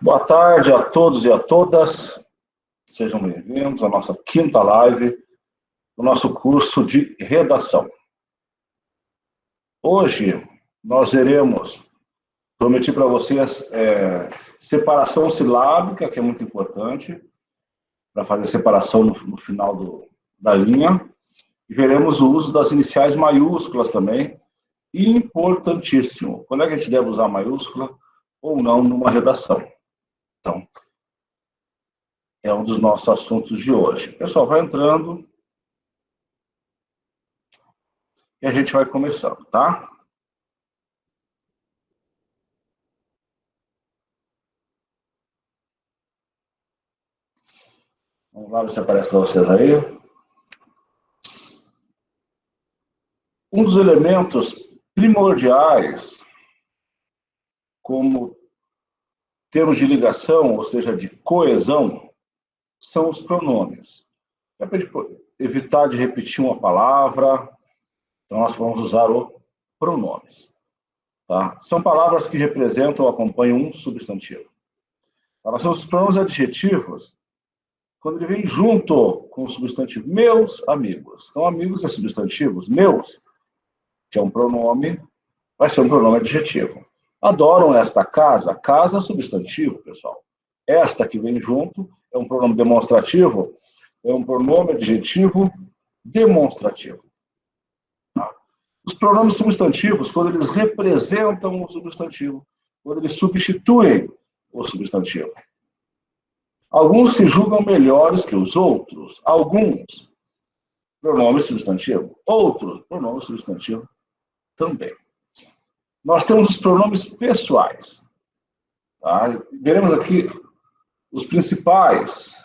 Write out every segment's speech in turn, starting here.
Boa tarde a todos e a todas. Sejam bem-vindos à nossa quinta live do nosso curso de redação. Hoje nós prometi para vocês separação silábica, que é muito importante, para fazer separação no final da linha. E veremos o uso das iniciais maiúsculas também, importantíssimo. Quando é que a gente deve usar maiúscula ou não numa redação? Então, é um dos nossos assuntos de hoje. Pessoal, vai entrando e a gente vai começando, tá? Vamos lá ver se aparece para vocês aí. Um dos elementos primordiais, como termos de ligação, ou seja, de coesão, são os pronomes. É para evitar de repetir uma palavra, então nós vamos usar os pronomes. Tá? São palavras que representam ou acompanham um substantivo. São os pronomes adjetivos, quando ele vem junto com o substantivo. Meus amigos. Então, amigos é substantivos. Meus, que é um pronome, vai ser um pronome adjetivo. Adoram esta casa. Casa é substantivo, pessoal. Esta que vem junto é um pronome demonstrativo, é um pronome adjetivo demonstrativo. Tá? Os pronomes substantivos, quando eles representam o substantivo, quando eles substituem o substantivo. Alguns se julgam melhores que os outros. Alguns, pronome substantivo. Outros, pronome substantivo também. Nós temos os pronomes pessoais. Tá? Veremos aqui os principais.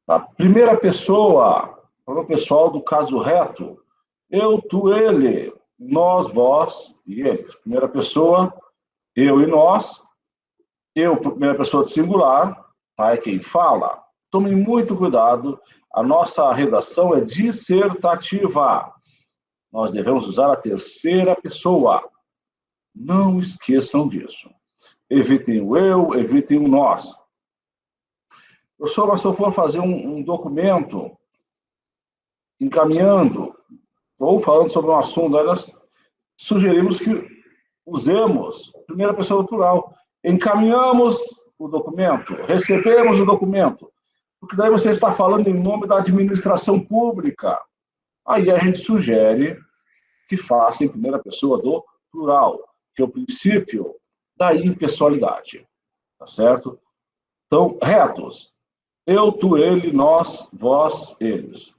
Tá? Primeira pessoa, pronome pessoal do caso reto. Eu, tu, ele. Nós, vós e eles. Primeira pessoa, eu e nós. Eu, primeira pessoa de singular. Tá? É quem fala. Tomem muito cuidado. A nossa redação é dissertativa. Nós devemos usar a terceira pessoa. Não esqueçam disso. Evitem o eu, evitem o nós. Professor, mas se eu for fazer um documento encaminhando ou falando sobre um assunto, nós sugerimos que usemos a primeira pessoa do plural. Encaminhamos o documento, recebemos o documento, porque daí você está falando em nome da administração pública. Aí a gente sugere que faça em primeira pessoa do plural, que é o princípio da impessoalidade. Tá certo? Então, retos. Eu, tu, ele, nós, vós, eles.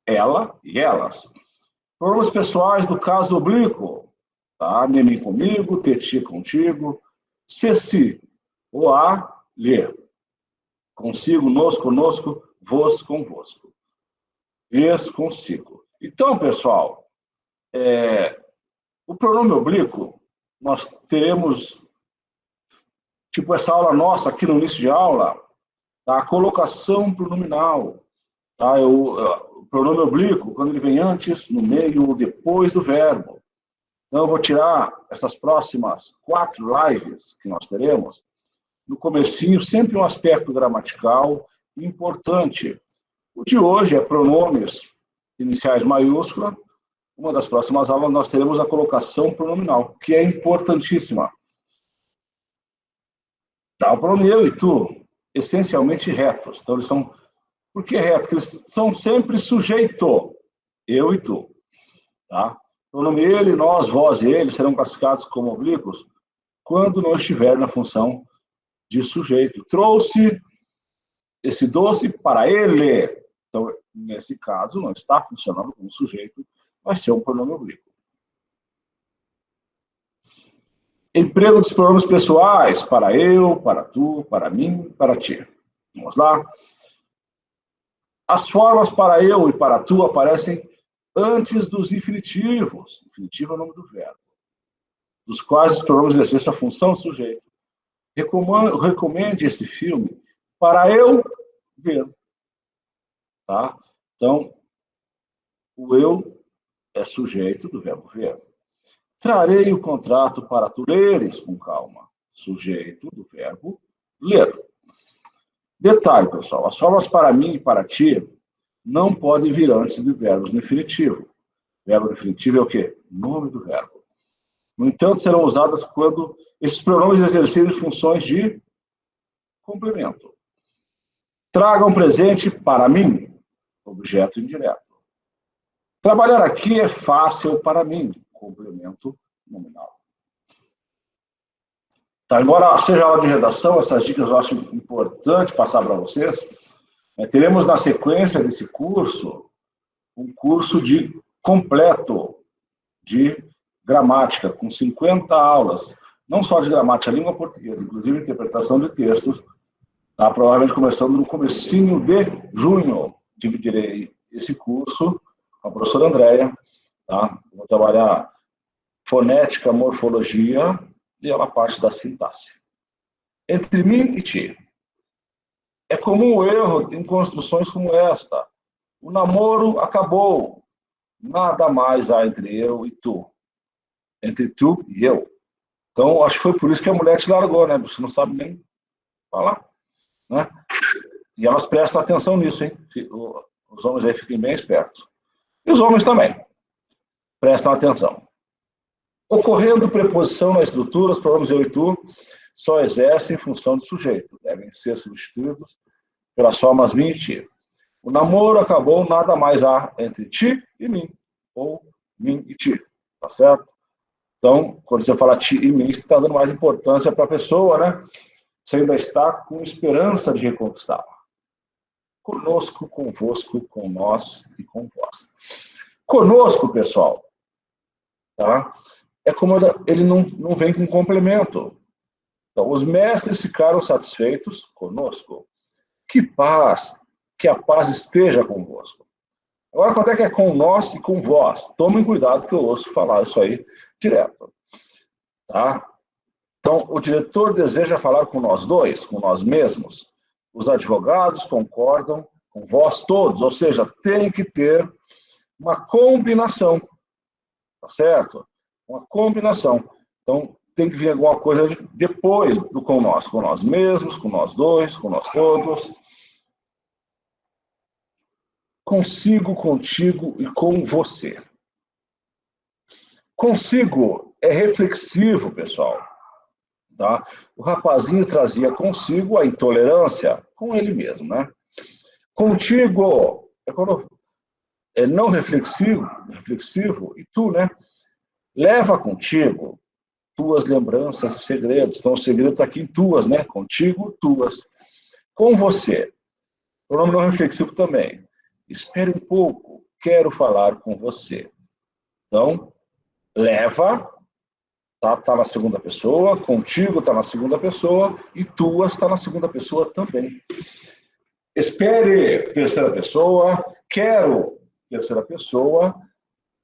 Ela e elas. Pronomes pessoais do caso oblíquo. Tá? Mim comigo, teti contigo. Ceci, o a, lhe. Consigo, nos, conosco, vos, convosco. Vês, consigo. Então, pessoal, o pronome oblíquo, nós teremos, tipo essa aula nossa aqui no início de aula, tá? A colocação pronominal. Tá? O pronome oblíquo, quando ele vem antes, no meio ou depois do verbo. Então, eu vou tirar essas próximas 4 lives que nós teremos, no comecinho, sempre um aspecto gramatical importante. O de hoje é pronomes iniciais maiúscula. Uma das próximas aulas nós teremos a colocação pronominal, que é importantíssima. Tá? O pronome eu e tu, essencialmente retos. Então, eles são... Por que retos? Porque eles são sempre sujeito. Eu e tu. Tá? O pronome ele, nós, vós e ele serão classificados como oblíquos quando não estiver na função de sujeito. Trouxe esse doce para ele. Então, nesse caso, não está funcionando como sujeito, vai ser um pronome oblíquo. Emprego dos pronomes pessoais, para eu, para tu, para mim, para ti. Vamos lá. As formas para eu e para tu aparecem antes dos infinitivos. Infinitivo é o nome do verbo. Dos quais os pronomes exercem a função sujeito. Recomende esse filme para eu ver. Tá? Então, o eu é sujeito do verbo ver. Trarei o contrato para tu leres com calma. sujeito do verbo ler. Detalhe, pessoal, as formas para mim e para ti não podem vir antes de verbos no infinitivo. Verbo no infinitivo é o quê? Nome do verbo. No entanto, serão usadas quando esses pronomes exercerem funções de complemento. Traga um presente para mim, objeto indireto. Trabalhar aqui é fácil para mim, complemento nominal. Tá, embora seja aula de redação, essas dicas eu acho importante passar para vocês. Teremos na sequência desse curso, um curso completo de gramática, com 50 aulas, não só de gramática, língua portuguesa, inclusive interpretação de textos, tá? Provavelmente começando no comecinho de junho. Dividirei esse curso com a professora Andréia, tá? Vou trabalhar fonética, morfologia e ela parte da sintaxe. Entre mim e ti. É comum o erro em construções como esta. O namoro acabou. Nada mais há entre eu e tu. Entre tu e eu. Então, acho que foi por isso que a mulher te largou, né? Você não sabe nem falar, né? E elas prestam atenção nisso, hein? Os homens aí fiquem bem espertos. E os homens também. Prestam atenção. Ocorrendo preposição na estrutura, os pronomes eu e tu só exercem função de sujeito. Devem ser substituídos pelas formas mim e ti. O namoro acabou, nada mais há entre ti e mim. Ou mim e ti. Tá certo? Então, quando você fala ti e mim, você está dando mais importância para a pessoa, né? Você ainda está com esperança de reconquistá-la. Conosco, convosco, com nós e com vós. Conosco, pessoal, tá? É como ele não vem com complemento. Então, os mestres ficaram satisfeitos conosco. Que paz, que a paz esteja convosco. Agora, quando é que é com nós e com vós? Tomem cuidado que eu ouço falar isso aí direto. Tá? Então, o diretor deseja falar com nós dois, com nós mesmos. Os advogados concordam com vós todos, ou seja, tem que ter uma combinação. Tá certo? Uma combinação. Então, tem que vir alguma coisa depois do com nós mesmos, com nós dois, com nós todos. Consigo, contigo e com você. Consigo é reflexivo, pessoal. Tá? O rapazinho trazia consigo a intolerância com ele mesmo, né? Contigo é quando é não reflexivo, e tu, né? Leva contigo tuas lembranças e segredos. Então, o segredo está aqui em tuas, né? Contigo, tuas. Com você. Pronome não reflexivo também. Espere um pouco, quero falar com você. Então, leva, tá na segunda pessoa, contigo está na segunda pessoa, e tuas está na segunda pessoa também. Espere, terceira pessoa, quero, terceira pessoa,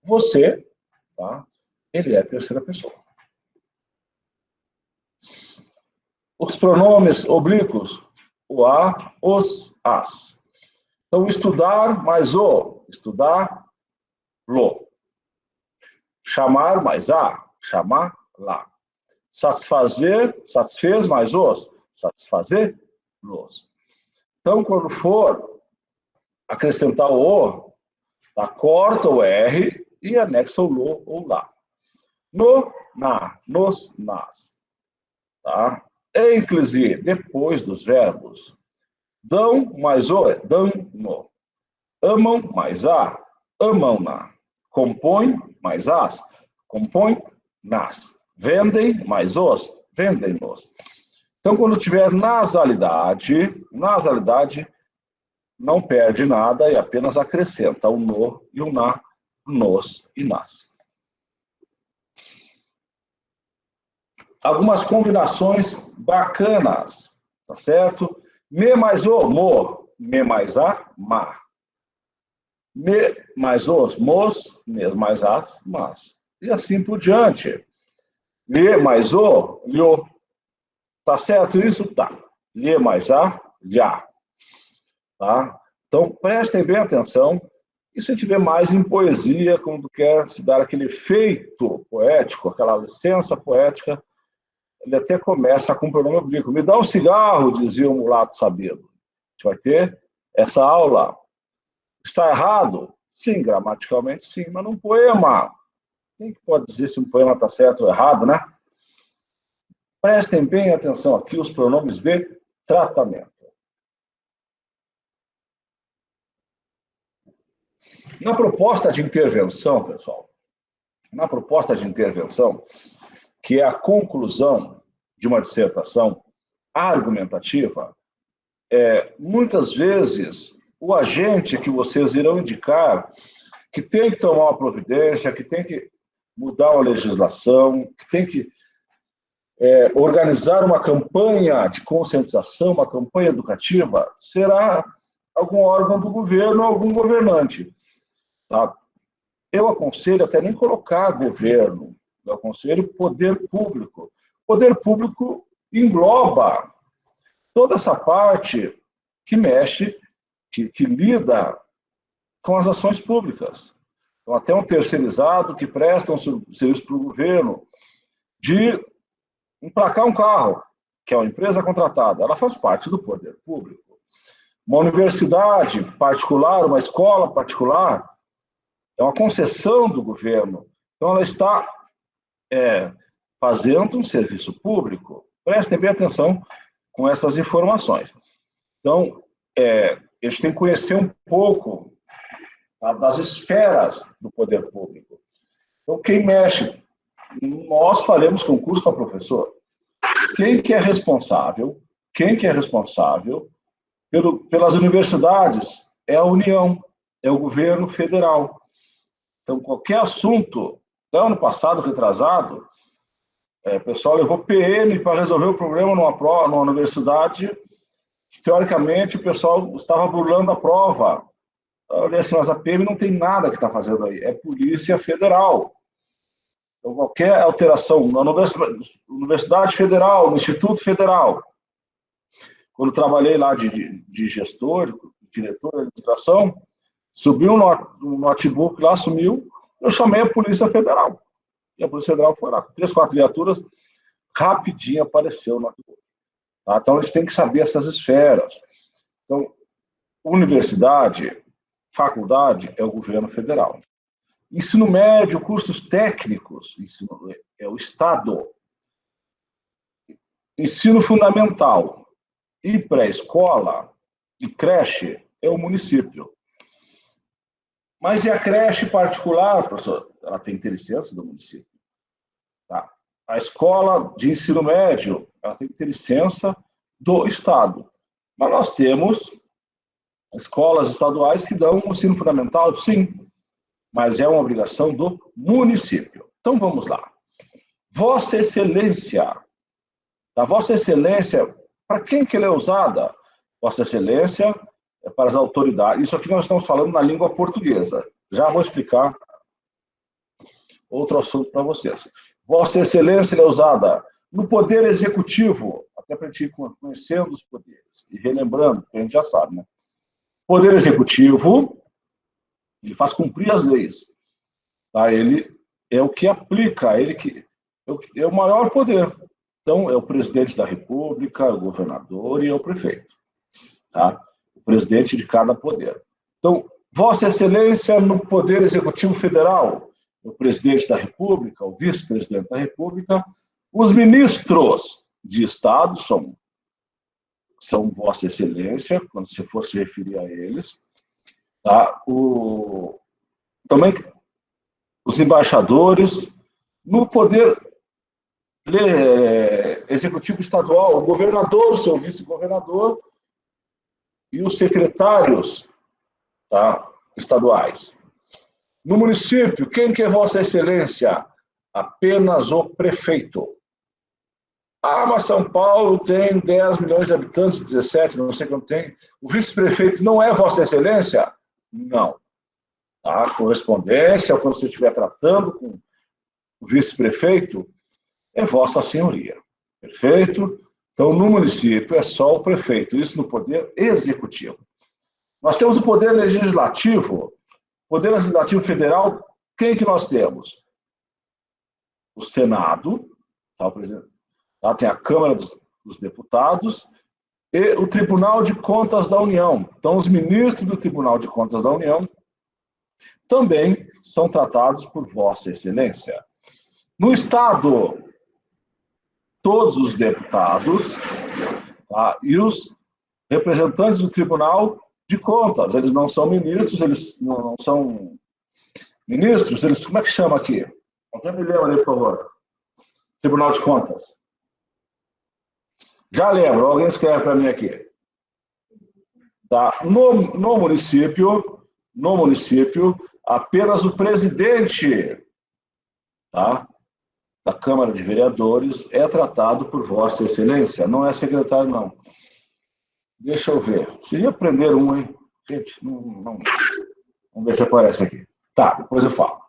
você, tá? Ele é terceira pessoa. Os pronomes oblíquos, o a, os, as. Então, estudar mais o, estudar, lo. Chamar mais a, chamar, lá. Satisfazer, satisfez mais os, satisfazer, los. Então, quando for acrescentar o, tá, corta o R e anexa o lo ou lá. No, na, nos, nas. Tá? Ênclise, depois dos verbos. Dão mais o, dão no. Amam mais a, amam na. Compõem mais as, compõem nas. Vendem mais os, vendem nos. Então, quando tiver nasalidade não perde nada e apenas acrescenta o no e o na, nos e nas. Algumas combinações bacanas, tá certo? Me mais o, mo. Me mais a, ma. Me mais os, mos. Me mais as, mas. E assim por diante. Lhe mais o, lho. Tá certo isso? Tá. Lhe mais a, já. Tá? Então, prestem bem atenção. Isso a gente vê mais em poesia, quando quer se dar aquele efeito poético, aquela licença poética, ele até começa com o pronome oblíquo. Me dá um cigarro, dizia o mulato sabido. A gente vai ter essa aula. Está errado? Sim, gramaticalmente sim, mas num poema. Quem pode dizer se um poema está certo ou errado, né? Prestem bem atenção aqui os pronomes de tratamento. Na proposta de intervenção, pessoal, na proposta de intervenção, que é a conclusão de uma dissertação argumentativa, muitas vezes o agente que vocês irão indicar que tem que tomar uma providência, que tem que mudar a legislação, que tem que organizar uma campanha de conscientização, uma campanha educativa, será algum órgão do governo, algum governante. Tá? Eu aconselho até nem colocar governo, eu aconselho poder público. Poder público engloba toda essa parte que mexe, que lida com as ações públicas. Então, até um terceirizado que presta um serviço para o governo de emplacar um carro, que é uma empresa contratada, ela faz parte do poder público. Uma universidade particular, uma escola particular, é uma concessão do governo. Então, ela está fazendo um serviço público. Prestem bem atenção com essas informações. Então, a gente tem que conhecer um pouco das esferas do poder público. Então, quem mexe, nós faremos concurso para professor. Quem que é responsável? Quem que é responsável pelas universidades? É a União, é o governo federal. Então, qualquer assunto, até ano passado, retrasado, o pessoal levou PM para resolver o problema numa universidade que, teoricamente, o pessoal estava burlando a prova. Eu olhei assim, mas a PM não tem nada que está fazendo aí, é Polícia Federal. Então, qualquer alteração na Universidade Federal, no Instituto Federal, quando trabalhei lá de gestor, diretor de administração, subiu um notebook lá, sumiu, eu chamei a Polícia Federal. E a Polícia Federal foi lá, 3, 4 viaturas, rapidinho apareceu o notebook. Tá? Então, a gente tem que saber essas esferas. Então, universidade, faculdade é o governo federal. Ensino médio, cursos técnicos, é o Estado. Ensino fundamental e pré-escola e creche é o município. Mas e a creche particular, professor? Ela tem que ter licença do município. Tá? A escola de ensino médio, ela tem que ter licença do Estado. Mas nós temos escolas estaduais que dão um ensino fundamental, sim, mas é uma obrigação do município. Então, vamos lá. Vossa Excelência. A Vossa Excelência, para quem que ela é usada? Vossa Excelência é para as autoridades. Isso aqui nós estamos falando na língua portuguesa. Já vou explicar outro assunto para vocês. Vossa Excelência é usada no Poder Executivo, até para a gente ir conhecendo os poderes e relembrando, que a gente já sabe, né? Poder Executivo, ele faz cumprir as leis. Tá? Ele é o que aplica, ele que é o maior poder. Então, é o presidente da República, o governador e é o prefeito. Tá? O presidente de cada poder. Então, Vossa Excelência no Poder Executivo Federal, o presidente da República, o vice-presidente da República, os ministros de Estado são Vossa Excelência, quando você for se referir a eles. Tá? Também os embaixadores, no Poder Executivo Estadual, o governador, o seu vice-governador e os secretários, tá, estaduais. No município, quem que é Vossa Excelência? Apenas o prefeito. Ah, mas São Paulo tem 10 milhões de habitantes, 17, não sei quanto tem. O vice-prefeito não é Vossa Excelência? Não. Tá? Correspondência, quando você estiver tratando com o vice-prefeito, é Vossa Senhoria. Perfeito? Então, no município, é só o prefeito. Isso no Poder Executivo. Nós temos o Poder Legislativo. Poder Legislativo Federal, quem que nós temos? O Senado, tá, o presidente, Tá? Tem a Câmara dos Deputados e o Tribunal de Contas da União. Então, os ministros do Tribunal de Contas da União também são tratados por Vossa Excelência. No Estado, todos os deputados, tá? E os representantes do Tribunal de Contas, eles não são ministros, eles não são ministros, eles, como é que chama aqui? Alguém me lembra ali, por favor? Tribunal de Contas. Já lembro, alguém escreve para mim aqui. Tá? No município, apenas o presidente, tá, da Câmara de Vereadores é tratado por Vossa Excelência, não é secretário, não. Deixa eu ver. Seria aprender um, hein? Gente, não. Vamos ver se aparece aqui. Tá, depois eu falo.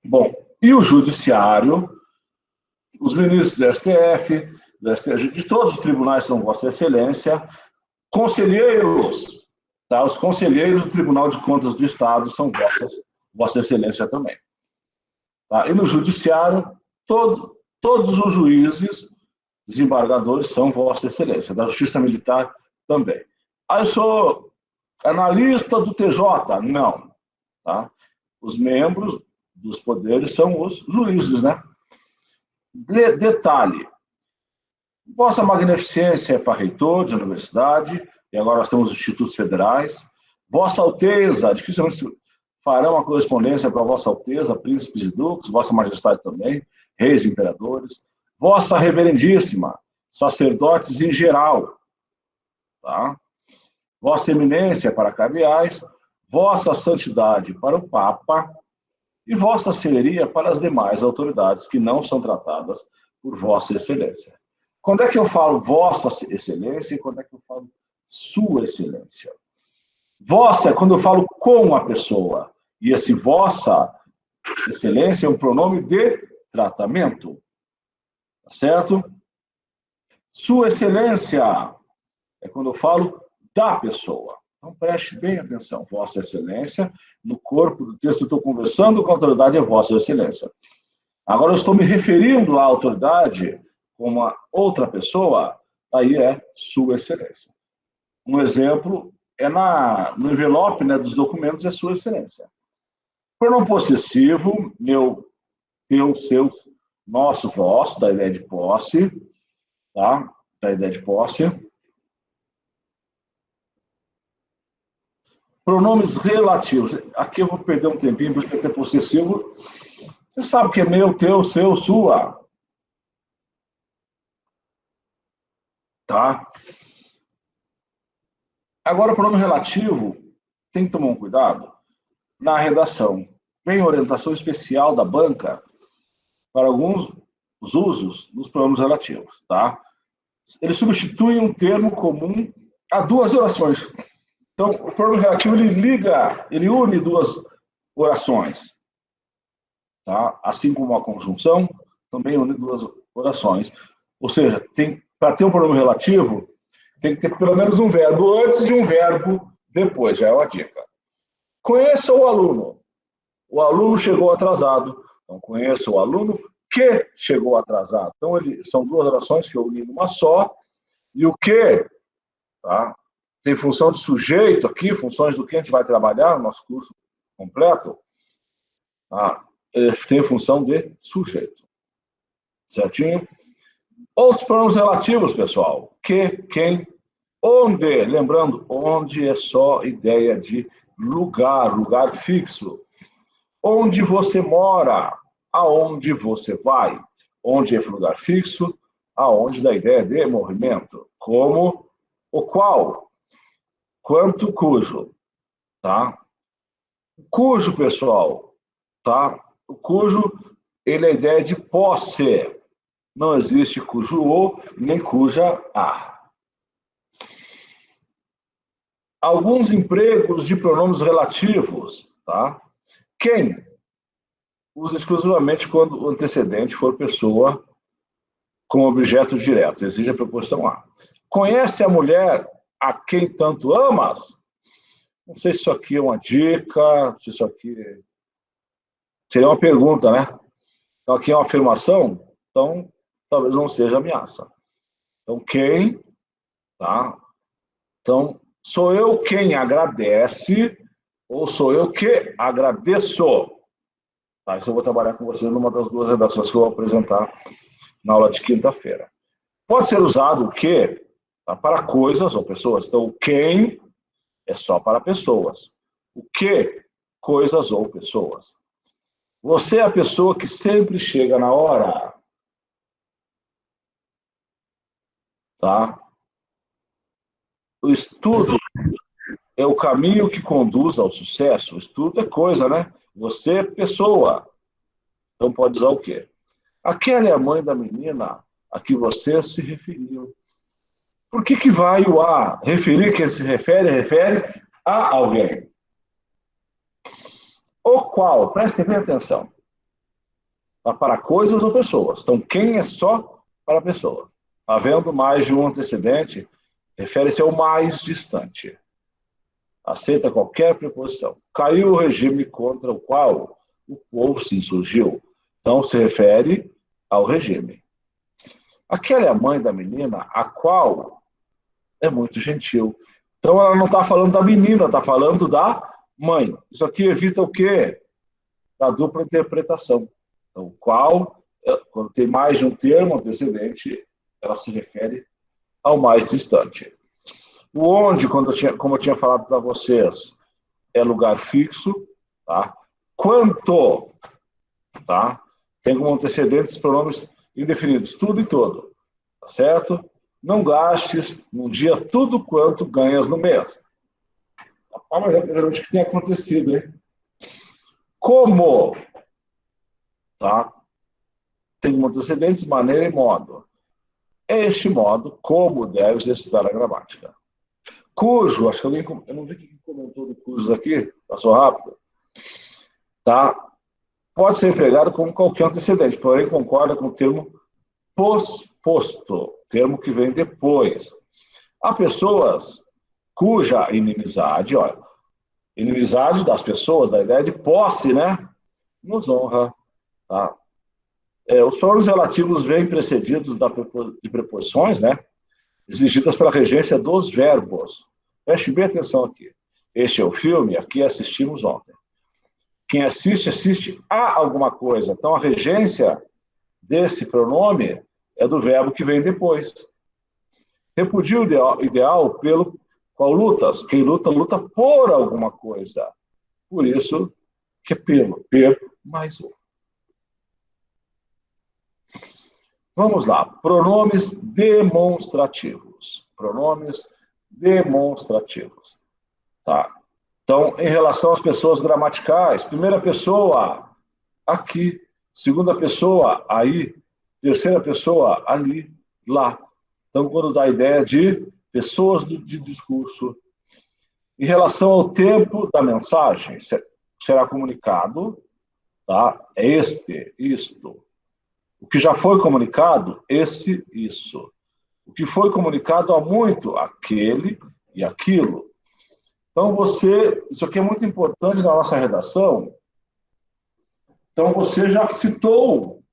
Bom, e o Judiciário, os ministros do STF, de todos os tribunais são Vossa Excelência, conselheiros, tá? Os conselheiros do Tribunal de Contas do Estado são Vossa Excelência também. Tá? E no Judiciário, todos os juízes, desembargadores são Vossa Excelência, da Justiça Militar também. Eu sou analista do TJ? Não. Tá? Os membros dos poderes são os juízes, né? Detalhe, Vossa Magnificência é para reitor de universidade, e agora nós temos os institutos federais. Vossa Alteza, dificilmente farão a correspondência para Vossa Alteza, príncipes e duques, Vossa Majestade também, reis e imperadores. Vossa Reverendíssima, sacerdotes em geral. Tá? Vossa Eminência para cardeais, Vossa Santidade para o Papa e Vossa Senhoria para as demais autoridades que não são tratadas por Vossa Excelência. Quando é que eu falo Vossa Excelência e quando é que eu falo Sua Excelência? Vossa é quando eu falo com a pessoa. E esse Vossa Excelência é um pronome de tratamento. Tá certo? Sua Excelência é quando eu falo da pessoa. Então preste bem atenção. Vossa Excelência, no corpo do texto eu estou conversando com a autoridade, é Vossa Excelência. Agora eu estou me referindo à autoridade como a outra pessoa, aí é Sua Excelência. Um exemplo é no envelope, né, dos documentos, é Sua Excelência. Pronome possessivo, meu, teu, seu, nosso, vosso, da ideia de posse, tá? Da ideia de posse. Pronomes relativos. Aqui eu vou perder um tempinho, porque é possessivo. Você sabe o que é meu, teu, seu, sua. Tá? Agora, o pronome relativo, tem que tomar um cuidado na redação. Vem orientação especial da banca para alguns usos dos pronomes relativos. Tá? Ele substitui um termo comum a duas orações. Então, o pronome relativo, ele une duas orações. Tá? Assim como a conjunção, também une duas orações. Ou seja, para ter um pronome relativo, tem que ter pelo menos um verbo antes e um verbo depois, já é uma dica. Conheça o aluno. O aluno chegou atrasado. Então, conheça o aluno que chegou atrasado. Então, são duas orações que eu uni numa só. E o que, tá? Tem função de sujeito aqui, funções do que a gente vai trabalhar no nosso curso completo. Tá? Tem função de sujeito. Certinho? Outros pronomes relativos, pessoal. Que, quem, onde. Lembrando, onde é só ideia de lugar, lugar fixo. Onde você mora, aonde você vai. Onde é lugar fixo, aonde dá ideia de movimento. Como, o qual, quanto, cujo. Tá? Cujo, pessoal, tá? O cujo, ele é a ideia de posse. Não existe cujo o, nem cuja a. Alguns empregos de pronomes relativos, tá? Quem? Usa exclusivamente quando o antecedente for pessoa com objeto direto, exige a preposição a. Conhece a mulher a quem tanto amas? Não sei se isso aqui é uma dica, se isso aqui seria uma pergunta, né? Então aqui é uma afirmação, então talvez não seja ameaça. Então, quem, tá? Então, sou eu quem agradece ou sou eu que agradeço? Tá? Isso eu vou trabalhar com vocês numa das duas redações que eu vou apresentar na aula de quinta-feira. Pode ser usado o que, tá, para coisas ou pessoas. Então, o quem é só para pessoas. O que, coisas ou pessoas. Você é a pessoa que sempre chega na hora. Tá? O estudo é o caminho que conduz ao sucesso. O estudo é coisa, né? Você é pessoa. Então pode usar o quê? Aquela é a mãe da menina a que você se referiu. Por que vai o a? Referir, quem se refere a alguém. O qual, prestem bem atenção, tá, para coisas ou pessoas. Então, quem é só para a pessoa. Havendo mais de um antecedente, refere-se ao mais distante. Aceita qualquer preposição. Caiu o regime contra o qual o povo se insurgiu. Então, se refere ao regime. Aquela é a mãe da menina, a qual é muito gentil. Então, ela não está falando da menina, está falando da mãe. Isso aqui evita o quê? Da dupla interpretação. Então, o qual, quando tem mais de um termo antecedente, ela se refere ao mais distante. O onde, como eu tinha falado para vocês, é lugar fixo, tá? Quanto, tá? Tem como antecedentes pronomes indefinidos, tudo e todo, tá certo? Não gastes num dia tudo quanto ganhas no mês. Mas é realmente o que tem acontecido, hein? Como, tá? Tem como antecedentes maneira e modo. É este modo como deves estudar a gramática. Cujo, acho que alguém, eu não vi quem comentou do cujo aqui, passou rápido, tá? Pode ser empregado como qualquer antecedente, porém concorda com o termo posposto, termo que vem depois. Há pessoas cuja inimizade, olha, inimizade das pessoas, da ideia de posse, né? Nos honra, tá? Os pronomes relativos vêm precedidos de preposições, né? Exigidas pela regência dos verbos. Preste bem atenção aqui. Este é o filme, aqui assistimos ontem. Quem assiste, assiste a alguma coisa. Então, a regência desse pronome é do verbo que vem depois. Repudia o ideal pelo qual lutas. Quem luta, luta por alguma coisa. Por isso que é pelo. Per mais o. Vamos lá. Pronomes demonstrativos. Pronomes demonstrativos. Tá? Então, em relação às pessoas gramaticais, primeira pessoa, aqui. Segunda pessoa, aí. Terceira pessoa, ali, lá. Então, quando dá a ideia de pessoas de discurso. Em relação ao tempo da mensagem, será comunicado, tá? É este, isto. O que já foi comunicado, esse, isso. O que foi comunicado há muito, aquele e aquilo. Então, isso aqui é muito importante na nossa redação. Então, você já citou,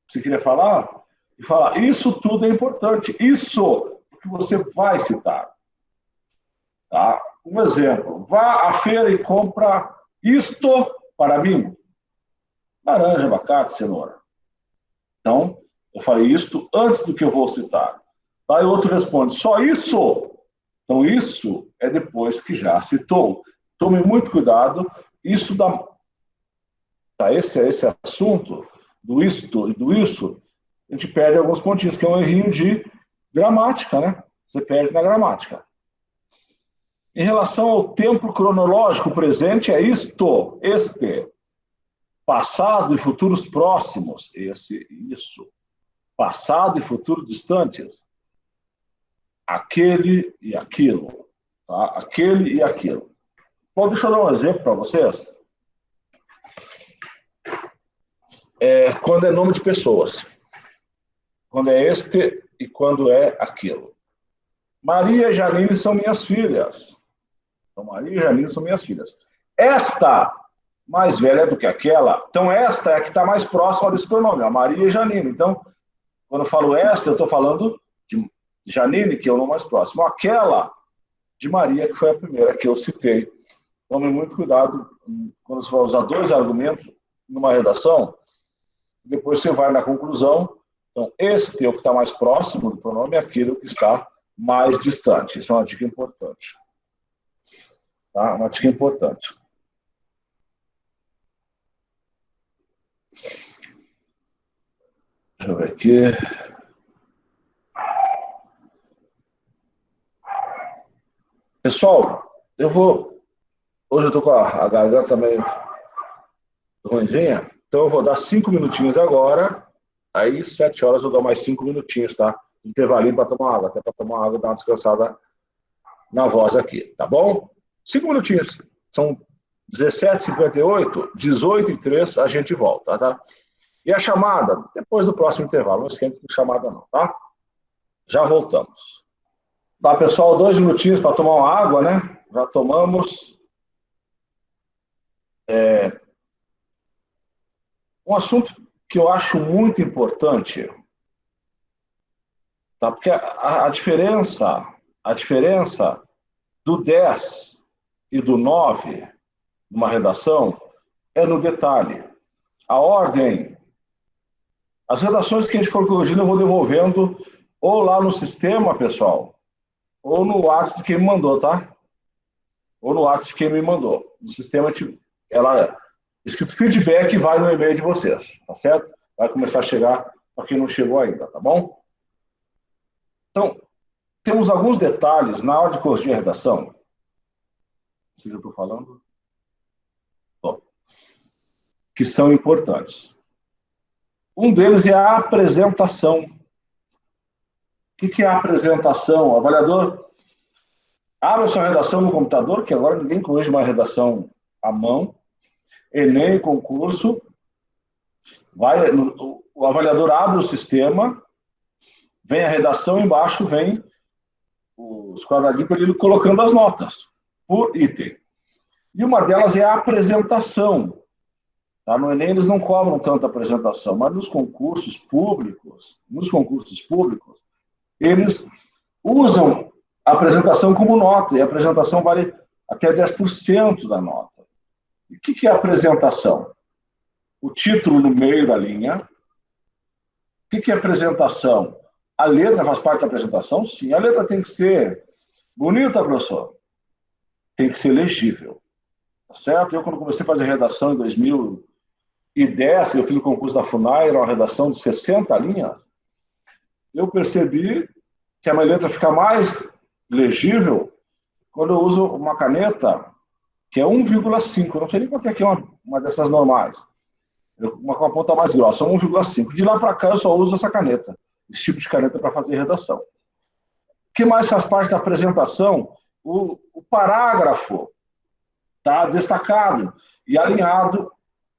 você queria falar? E falar, isso tudo é importante. Isso que você vai citar. Tá? Um exemplo, vá à feira e compra isto para mim. Laranja, abacate, cenoura. Então, eu falei isto antes do que eu vou citar. Daí o outro responde, só isso? Então, isso é depois que já citou. Tome muito cuidado. Isso dá... Tá, esse assunto do isto e do isso, a gente perde alguns pontinhos, que é um errinho de gramática, né? Você perde na gramática. Em relação ao tempo cronológico presente, é isto, este. Passado e futuros próximos, esse, isso. Passado e futuro distantes, aquele e aquilo. Tá? Aquele e aquilo. Bom, deixa eu dar um exemplo para vocês. Quando é nome de pessoas. Quando é este e quando é aquilo. Maria e Janine são minhas filhas. Então, Maria e Janine são minhas filhas. Esta, mais velha do que aquela, então esta é a que está mais próxima desse pronome, a Maria e Janine. Então, Quando eu falo esta, eu estou falando de Janine, que é o nome mais próximo. Aquela de Maria, que foi a primeira que eu citei. Tome muito cuidado quando você vai usar dois argumentos numa redação, depois você vai na conclusão. Então, esse teu que está mais próximo do pronome é aquele que está mais distante. Isso é uma dica importante. Tá? Uma dica importante. Deixa eu ver aqui. Pessoal, hoje eu estou com a garganta meio ruimzinha, então eu vou dar 5 minutinhos agora, aí 7 horas eu dou mais 5 minutinhos, tá? Intervalinho para tomar água, até para tomar água e dar uma descansada na voz aqui, tá bom? 5 minutinhos. São 17h58, 18h03, a gente volta, tá? E a chamada, depois do próximo intervalo, não esquenta com chamada não, tá? Já voltamos. Tá, pessoal, 2 minutinhos para tomar uma água, né? Já tomamos. Um assunto que eu acho muito importante, tá? Porque a diferença do 10 e do 9 numa redação é no detalhe. A ordem, as redações que a gente for corrigindo, eu vou devolvendo ou lá no sistema, pessoal, ou no WhatsApp de quem me mandou, tá? Ou no WhatsApp de quem me mandou. No sistema, ela escrito feedback vai no e-mail de vocês, tá certo? Vai começar a chegar para quem não chegou ainda, tá bom? Então, temos alguns detalhes na hora de corrigir a redação. O que eu estou falando? Bom, que são importantes. Um deles é a apresentação. O que é a apresentação? O avaliador abre a sua redação no computador, que agora ninguém corrige uma redação à mão. Enem, concurso, o avaliador abre o sistema, vem a redação, embaixo vem os quadradinhos para ele colocando as notas por item. E uma delas é a apresentação. Tá? No Enem eles não cobram tanta apresentação, mas nos concursos públicos, eles usam a apresentação como nota, e a apresentação vale até 10% da nota. E o que é a apresentação? O título no meio da linha. O que é apresentação? A letra faz parte da apresentação? Sim. A letra tem que ser bonita, professor. Tem que ser legível. Tá certo? Eu, quando comecei a fazer redação em 2010, que eu fiz o concurso da FUNAI, era uma redação de 60 linhas, eu percebi que a minha letra fica mais legível quando eu uso uma caneta que é 1,5. Não sei nem quanto é que é uma dessas normais. Uma com a ponta mais grossa, 1,5. De lá para cá eu só uso essa caneta, esse tipo de caneta para fazer redação. O que mais faz parte da apresentação? O parágrafo está destacado e alinhado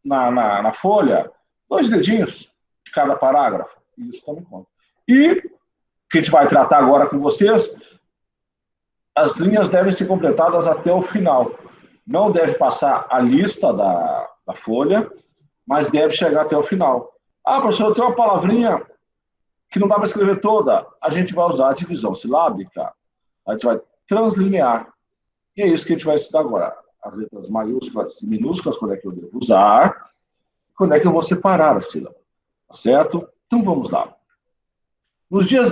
na folha, 2 dedinhos de cada parágrafo. Isso também conta. E o que a gente vai tratar agora com vocês, as linhas devem ser completadas até o final. Não deve passar a lista da folha, mas deve chegar até o final. Ah, professor, eu tenho uma palavrinha que não dá para escrever toda. A gente vai usar a divisão silábica. A gente vai translinear. E é isso que a gente vai estudar agora. As letras maiúsculas e minúsculas, quando é que eu devo usar, quando é que eu vou separar a sílaba. Tá certo? Então vamos lá. Nos dias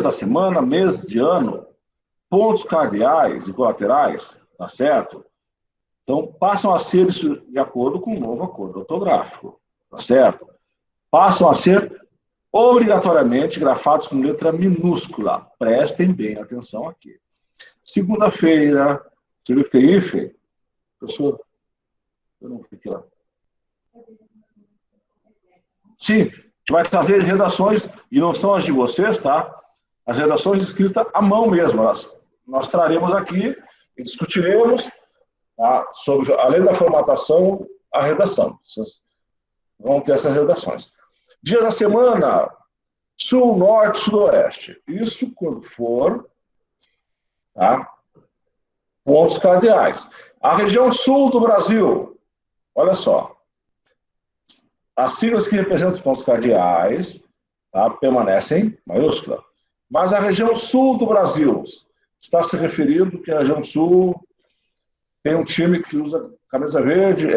da semana, mês de ano, pontos cardeais e colaterais, tá certo? Então, passam a ser isso de acordo com o novo acordo ortográfico, tá certo? Passam a ser obrigatoriamente grafados com letra minúscula. Prestem bem atenção aqui. Segunda-feira, você viu que tem hífen? Professor, eu não fiquei lá. Sim, a gente vai trazer redações, e não são as de vocês, tá? As redações escritas à mão mesmo. Nós traremos aqui e discutiremos, tá, sobre, além da formatação, a redação. Vocês vão ter essas redações. Dias da semana, sul, norte, sudoeste. Isso quando for, tá, pontos cardeais. A região sul do Brasil, olha só. as siglas que representam os pontos cardeais, tá, permanecem maiúscula. Mas a região sul do Brasil está se referindo que a região sul tem um time que usa camisa verde,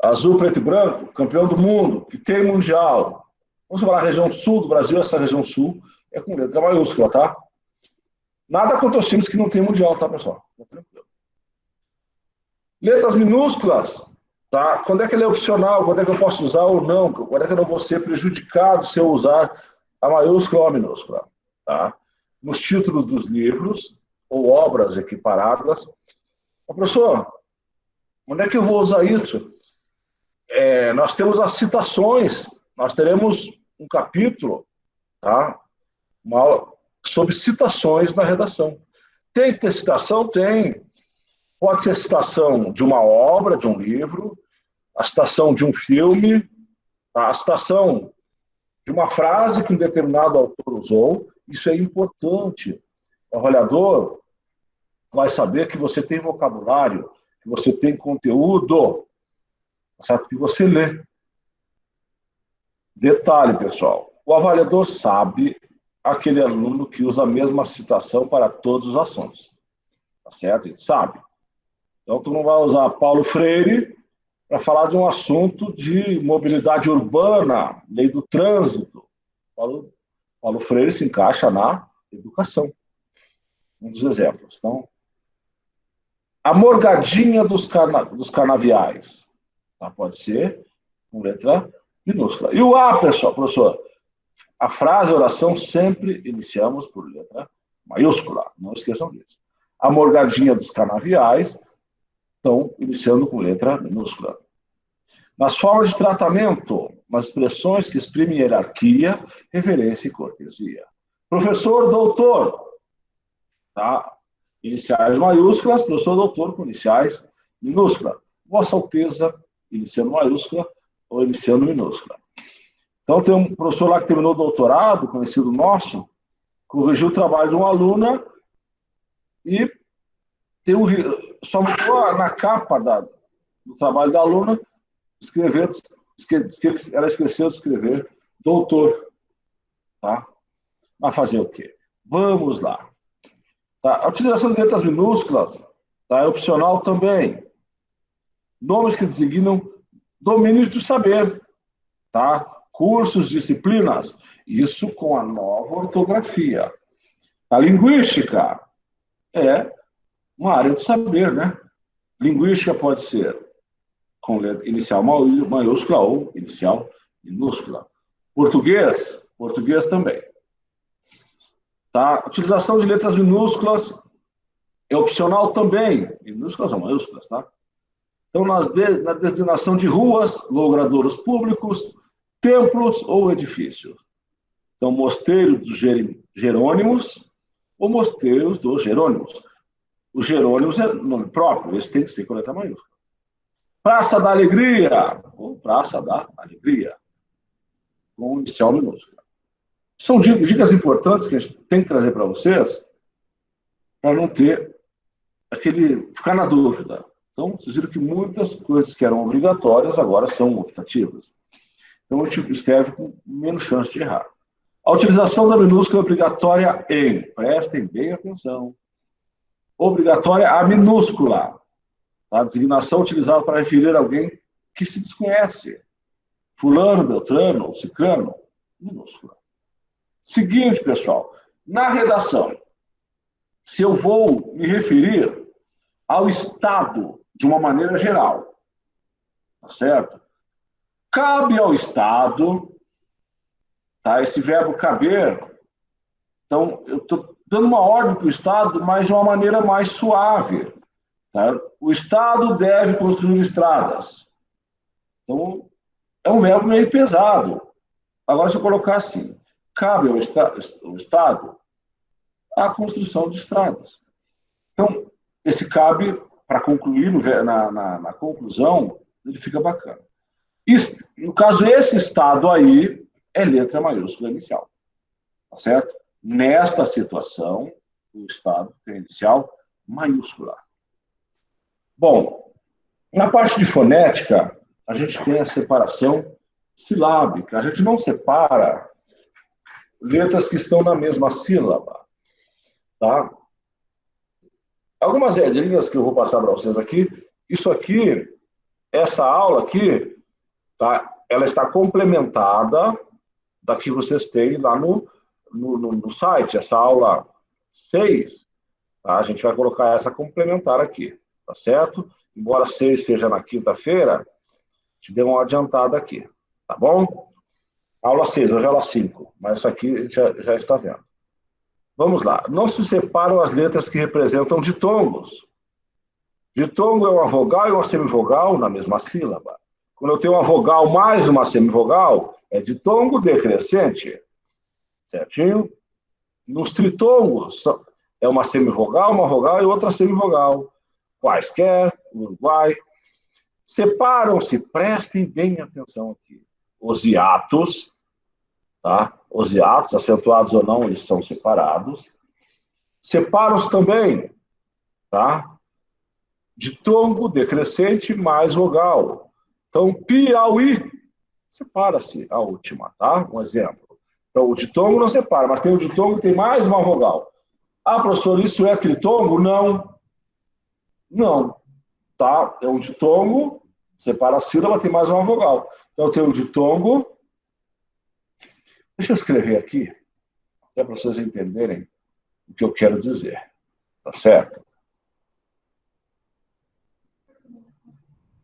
azul, preto e branco, campeão do mundo, que tem mundial. Vamos falar a região sul do Brasil, essa região sul é com letra maiúscula, tá? Nada contra os times que não tem mundial, tá, pessoal? Letras minúsculas, tá? Quando é que ele é opcional? Quando é que eu posso usar ou não? Quando é que eu não vou ser prejudicado se eu usar a maiúscula ou a minúscula? Tá? Nos títulos dos livros ou obras equiparadas. Professor, onde é que eu vou usar isso? Nós temos as citações, nós teremos um capítulo, tá? Sobre citações na redação. Tem que ter citação? Tem. Pode ser citação de uma obra, de um livro, a citação de um filme, a citação de uma frase que um determinado autor usou. Isso é importante. O avaliador vai saber que você tem vocabulário, que você tem conteúdo, certo? Que você lê. Detalhe, pessoal, o avaliador sabe aquele aluno que usa a mesma citação para todos os assuntos. Tá certo? Ele sabe. Então, tu não vai usar Paulo Freire para falar de um assunto de mobilidade urbana, lei do trânsito. Paulo Freire se encaixa na educação. Um dos exemplos. Então, a morgadinha dos canaviais. Tá? Pode ser com letra minúscula. E o A, pessoal, professor? A frase, a oração, sempre iniciamos por letra maiúscula. Não esqueçam disso. A morgadinha dos canaviais estão iniciando com letra minúscula. Nas formas de tratamento, nas expressões que exprimem hierarquia, reverência e cortesia. Professor, doutor, tá? Iniciais maiúsculas, professor, doutor, com iniciais minúsculas. Vossa Alteza, iniciando maiúscula ou iniciando minúscula. Então, tem um professor lá que terminou o doutorado, conhecido nosso, corrigiu o trabalho de uma aluna e só mudou na capa do trabalho da aluna, ela esqueceu de escrever doutor. Tá? Vai fazer o quê? Vamos lá. Tá? A utilização de letras minúsculas, tá? É opcional também. Nomes que designam domínios do saber. Tá? Cursos, disciplinas. Isso com a nova ortografia. A linguística é uma área do saber, né? Linguística pode ser com inicial maiúscula ou inicial minúscula. Português também. Tá? Utilização de letras minúsculas é opcional também, minúsculas ou maiúsculas, tá? Então, na designação de ruas, logradouros públicos, templos ou edifícios. Então, mosteiro dos Jerônimos ou mosteiros dos Jerônimos. Os Jerônimos é nome próprio, esse tem que ser com letra maiúscula. Praça da Alegria, ou Praça da Alegria, com inicial minúscula. São dicas importantes que a gente tem que trazer para vocês, para não ter ficar na dúvida. Então, vocês viram que muitas coisas que eram obrigatórias agora são optativas. Então, a gente escreve com menos chance de errar. A utilização da minúscula é obrigatória em, prestem bem atenção, obrigatória a minúscula. A designação utilizada para referir a alguém que se desconhece. Fulano, Beltrano, Cicrano, minúscula. Seguinte, pessoal, na redação, se eu vou me referir ao Estado de uma maneira geral, tá certo? Cabe ao Estado, tá? Esse verbo caber, então eu estou dando uma ordem para o Estado, mas de uma maneira mais suave. Tá? O Estado deve construir estradas. Então, é um verbo meio pesado. Agora, se eu colocar assim, cabe ao Estado a construção de estradas. Então, esse cabe, para concluir na conclusão, ele fica bacana. No caso, esse Estado aí é letra maiúscula inicial. Tá certo? Nesta situação, o Estado tem inicial maiúscula. Bom, na parte de fonética, a gente tem a separação silábica. A gente não separa letras que estão na mesma sílaba, tá? Algumas regrinhas que eu vou passar para vocês aqui. Isso aqui, essa aula aqui, tá? Ela está complementada da que vocês têm lá no site, essa aula 6, tá? A gente vai colocar essa complementar aqui, tá certo? Embora 6 seja na quinta-feira, te dei uma adiantada aqui, tá bom? Aula 6, hoje é aula 5, mas essa aqui a gente já está vendo. Vamos lá. Não se separam as letras que representam ditongos. Ditongo é uma vogal e uma semivogal na mesma sílaba. Quando eu tenho uma vogal mais uma semivogal, é ditongo decrescente. Certinho? Nos tritongos, é uma semivogal, uma vogal e outra semivogal. Quaisquer, Uruguai. Separam-se, prestem bem atenção aqui. Os hiatos, tá? Os hiatos, acentuados ou não, eles são separados. Separam-se também, tá? Ditongo decrescente mais vogal. Então, Piauí, separa-se a última, tá? Um exemplo. Então, o ditongo não separa, mas tem o ditongo que tem mais uma vogal. Ah, professor, isso é tritongo? Não. Não. Tá? É um ditongo, separa a sílaba, tem mais uma vogal. Então, tem o ditongo. Deixa eu escrever aqui, até para vocês entenderem o que eu quero dizer. Tá certo?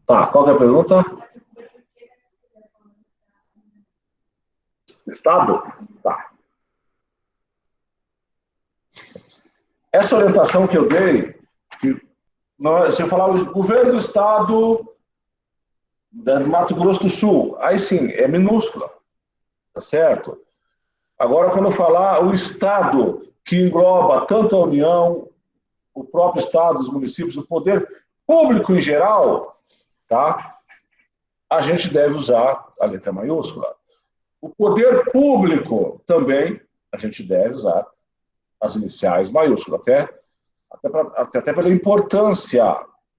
Tá, qual que é a pergunta? Estado? Tá. Essa orientação que eu dei, se eu falar o governo do estado do Mato Grosso do Sul, aí sim, é minúscula, tá certo? Agora, quando eu falar o estado que engloba tanto a União, o próprio estado, os municípios, o poder público em geral, tá? A gente deve usar a letra maiúscula. O poder público também, a gente deve usar as iniciais maiúsculas, até pela importância,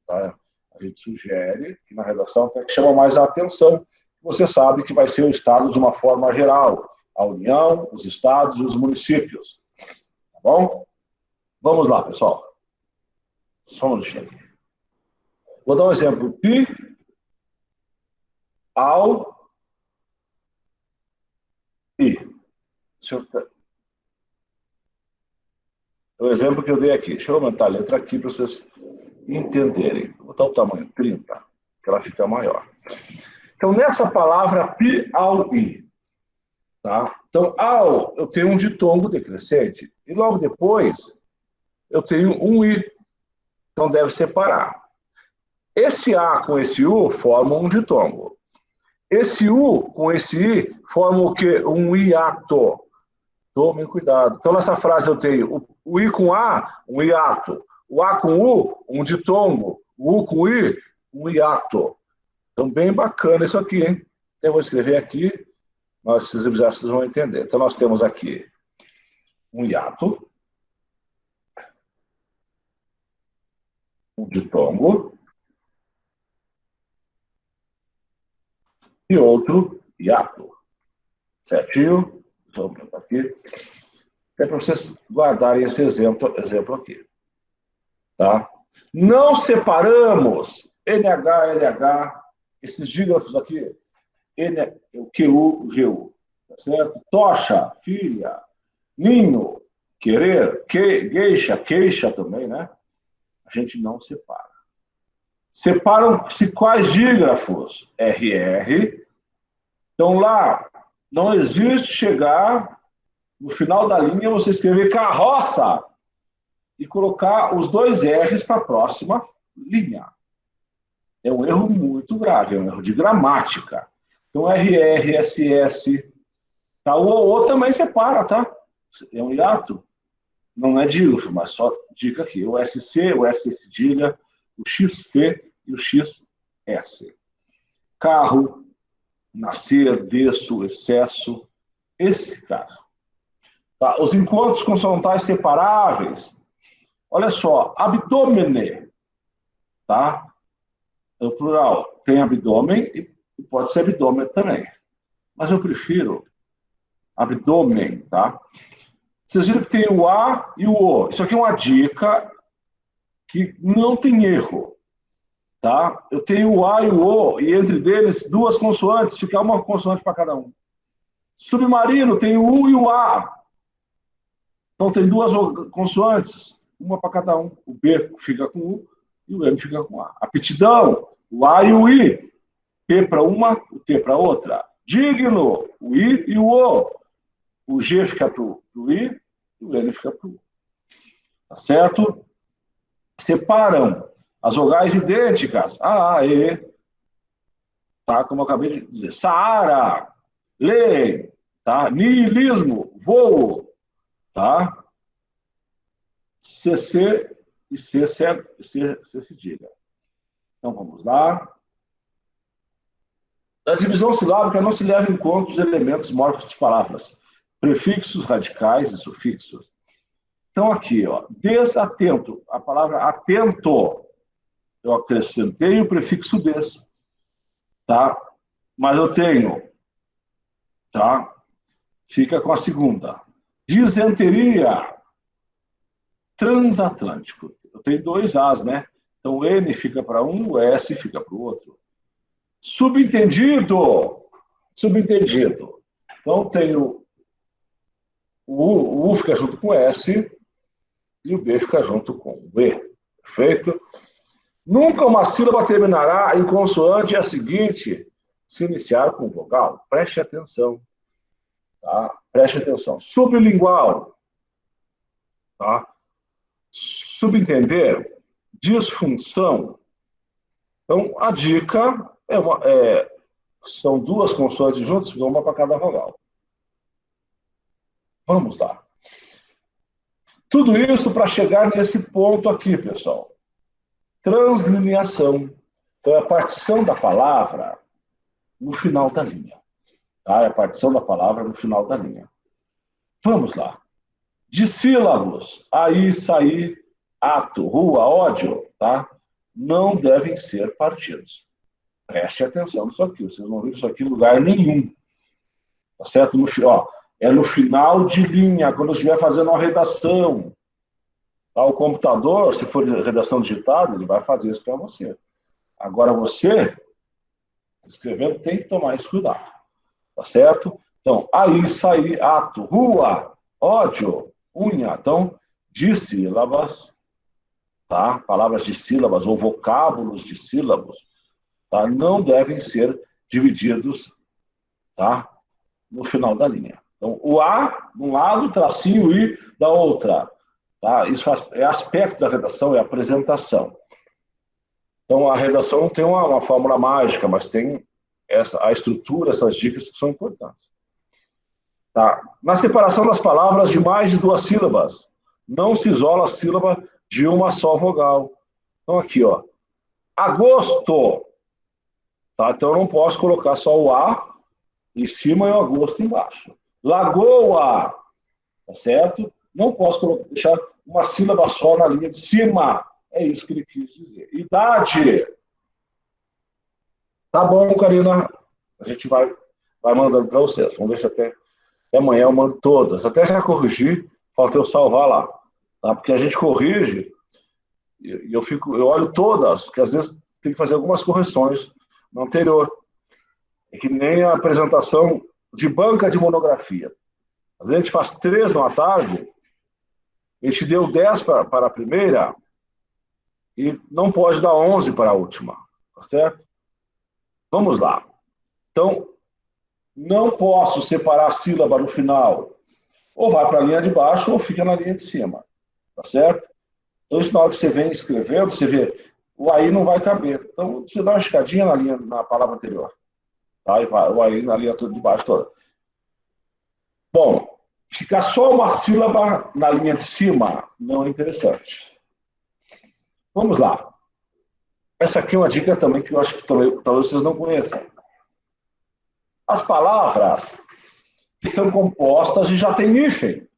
tá? A gente sugere que na redação até que chama mais a atenção. Você sabe que vai ser o Estado de uma forma geral, a União, os estados e os municípios. Tá bom? Vamos lá, pessoal. Só um minutinho aqui. Vou dar um exemplo. Pi, ao, i. O exemplo que eu dei aqui. Deixa eu aumentar a letra aqui para vocês entenderem. Vou botar o tamanho 30, que ela fica maior. Então, nessa palavra Piauí, tá? Então, ao, eu tenho um ditongo decrescente, e logo depois eu tenho um i. Então, deve separar. Esse a com esse u formam um ditongo. Esse u com esse i formam o quê? Um hiato. Tomem cuidado. Então, nessa frase eu tenho o i com a, um hiato. O a com u, um ditongo. O u com i, um hiato. Então, bem bacana isso aqui, hein? Então, eu vou escrever aqui, mas vocês vão entender. Então, nós temos aqui um hiato, um ditongo e outro hiato. Certinho? Estou abrindo aqui. É para vocês guardarem esse exemplo aqui. Tá? Não separamos NH, LH, esses dígrafos aqui, o QU, GU, tá certo? Tocha, filha, ninho, querer, gueixa, queixa também, né? A gente não separa. Separam-se quais dígrafos? RR. Então lá, não existe chegar no final da linha, você escrever carroça e colocar os dois R's para a próxima linha. É um erro muito grave, é um erro de gramática. Então, RR, SS, tá? O também separa, tá? É um hiato. Não é dígrafo, mas só dica aqui. O SC, o S cedilha, o XC e o XS. Carro, nascer, desço, excesso, esse cara. Tá? Os encontros consonantais separáveis, olha só, abdômene, tá? É o plural, tem abdômen E pode ser abdômen também. Mas eu prefiro abdômen, tá? Vocês viram que tem o A e o O. Isso aqui é uma dica que não tem erro, tá? Eu tenho o A e o O, e entre deles duas consoantes, fica uma consoante para cada um. Submarino tem o U e o A. Então tem duas consoantes, uma para cada um. O B fica com U e o M fica com A. Aptidão, o A e o I. P para uma, o T para outra. Digno, o I e o O. O G fica para o I e o N fica para o U. Tá certo? Separam as vogais idênticas. A, E. Tá? Como eu acabei de dizer. Saara, lei. Tá? Nihilismo, voo. Tá? CC e C cedilha. Então vamos lá. Na divisão silábica não se leva em conta os elementos mórficos de palavras, prefixos radicais e sufixos. Então aqui, ó, desatento, a palavra atento, eu acrescentei o prefixo des, tá? Mas eu tenho, tá? Fica com a segunda. Disenteria, transatlântico. Eu tenho dois As, né? Então o N fica para um, o S fica para o outro. Subentendido. Subentendido. Então, tenho o U fica junto com o S e o B fica junto com o E. Perfeito? Nunca uma sílaba terminará em consoante a seguinte se iniciar com vogal. Preste atenção. Tá? Preste atenção. Sublingual. Tá? Subentender. Disfunção. Então, a dica são duas consoantes juntas, uma para cada vogal. Vamos lá. Tudo isso para chegar nesse ponto aqui, pessoal. Translineação. Então, é a partição da palavra no final da linha. Tá? É a partição da palavra no final da linha. Vamos lá. Dissílabos, aí, sair, ato, rua, ódio, tá? Não devem ser partidos. Preste atenção nisso aqui. Vocês não viram isso aqui em lugar nenhum. Tá certo? É no final de linha, quando eu estiver fazendo uma redação. Tá? O computador, se for redação digitada, ele vai fazer isso para você. Agora você, escrevendo, tem que tomar esse cuidado. Tá certo? Então, aí, sair, ato, rua, ódio, unha. Então, dissílabas, tá? Palavras de sílabas ou vocábulos de sílabos, tá? Não devem ser divididos, tá? No final da linha. Então, o A de um lado, tracinho, o I da outra. Tá? Isso é aspecto da redação, é apresentação. Então, a redação não tem uma fórmula mágica, mas tem a estrutura, essas dicas que são importantes. Tá? Na separação das palavras de mais de duas sílabas, não se isola a sílaba de uma só vogal. Então, aqui, ó. Agosto. Tá? Então, eu não posso colocar só o A em cima e o agosto embaixo. Lagoa. Tá certo? Não posso deixar uma sílaba só na linha de cima. É isso que ele quis dizer. Idade. Tá bom, Karina. A gente vai mandando para vocês. Vamos ver se até amanhã eu mando todas. Até já corrigi, falta eu salvar lá. Tá? Porque a gente corrige e eu olho todas, que às vezes tem que fazer algumas correções no anterior. É que nem a apresentação de banca de monografia. Às vezes a gente faz 3 numa tarde, a gente deu 10 para a primeira e não pode dar 11 para a última. Tá certo? Vamos lá. Então, não posso separar a sílaba no final. Ou vai para a linha de baixo ou fica na linha de cima. Tá certo? Então, isso na hora que você vem escrevendo, você vê, o aí não vai caber. Então, você dá uma escadinha na palavra anterior. Tá? E vai, o aí na linha de baixo toda. Bom, ficar só uma sílaba na linha de cima não é interessante. Vamos lá. Essa aqui é uma dica também que eu acho que talvez vocês não conheçam. As palavras que são compostas e já tem hífen.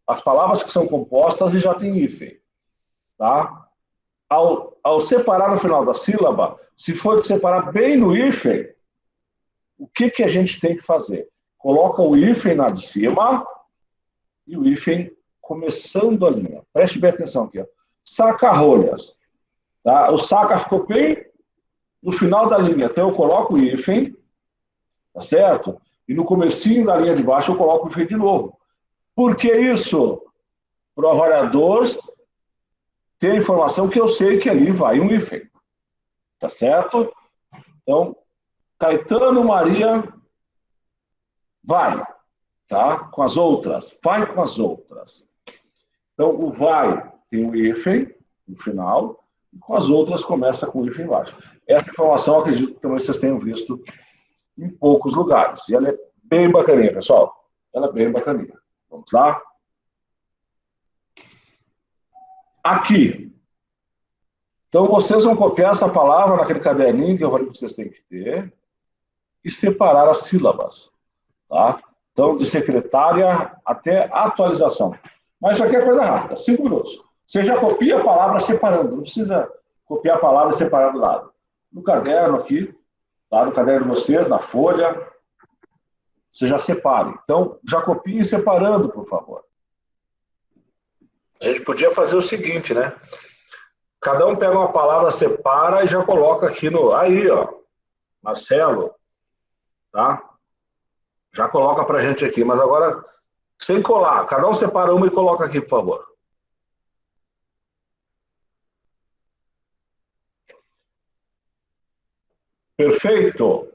As palavras que são compostas e já tem hífen. Tá? Ao separar no final da sílaba, se for separar bem no hífen, o que, que a gente tem que fazer? Coloca o hífen na de cima e o hífen começando a linha. Preste bem atenção aqui. Ó. Saca-rolhas. Tá? O saca ficou bem no final da linha. Então eu coloco o hífen, tá certo? E no comecinho da linha de baixo eu coloco o hífen de novo. Por que isso? Para o avaliador ter a informação que eu sei que ali vai um hífen. Tá certo? Então, Caetano Maria vai, tá? Com as outras. Vai com as outras. Então, o vai tem o hífen no final, e com as outras começa com o hífen embaixo. Essa informação, acredito que também vocês tenham visto em poucos lugares. E ela é bem bacaninha, pessoal. Ela é bem bacaninha. Vamos lá? Aqui. Então, vocês vão copiar essa palavra naquele caderninho que eu falei que vocês têm que ter e separar as sílabas. Tá? Então, de secretária até atualização. Mas isso aqui é coisa rápida, 5 minutos. Você já copia a palavra separando, não precisa copiar a palavra e separar do lado. No caderno aqui, tá? No caderno de vocês, na folha, você já separe. Então, já copie separando, por favor. A gente podia fazer o seguinte, né? Cada um pega uma palavra, separa e já coloca aqui no... Aí, ó, Marcelo, tá? Já coloca pra gente aqui, mas agora, sem colar. Cada um separa uma e coloca aqui, por favor. Perfeito.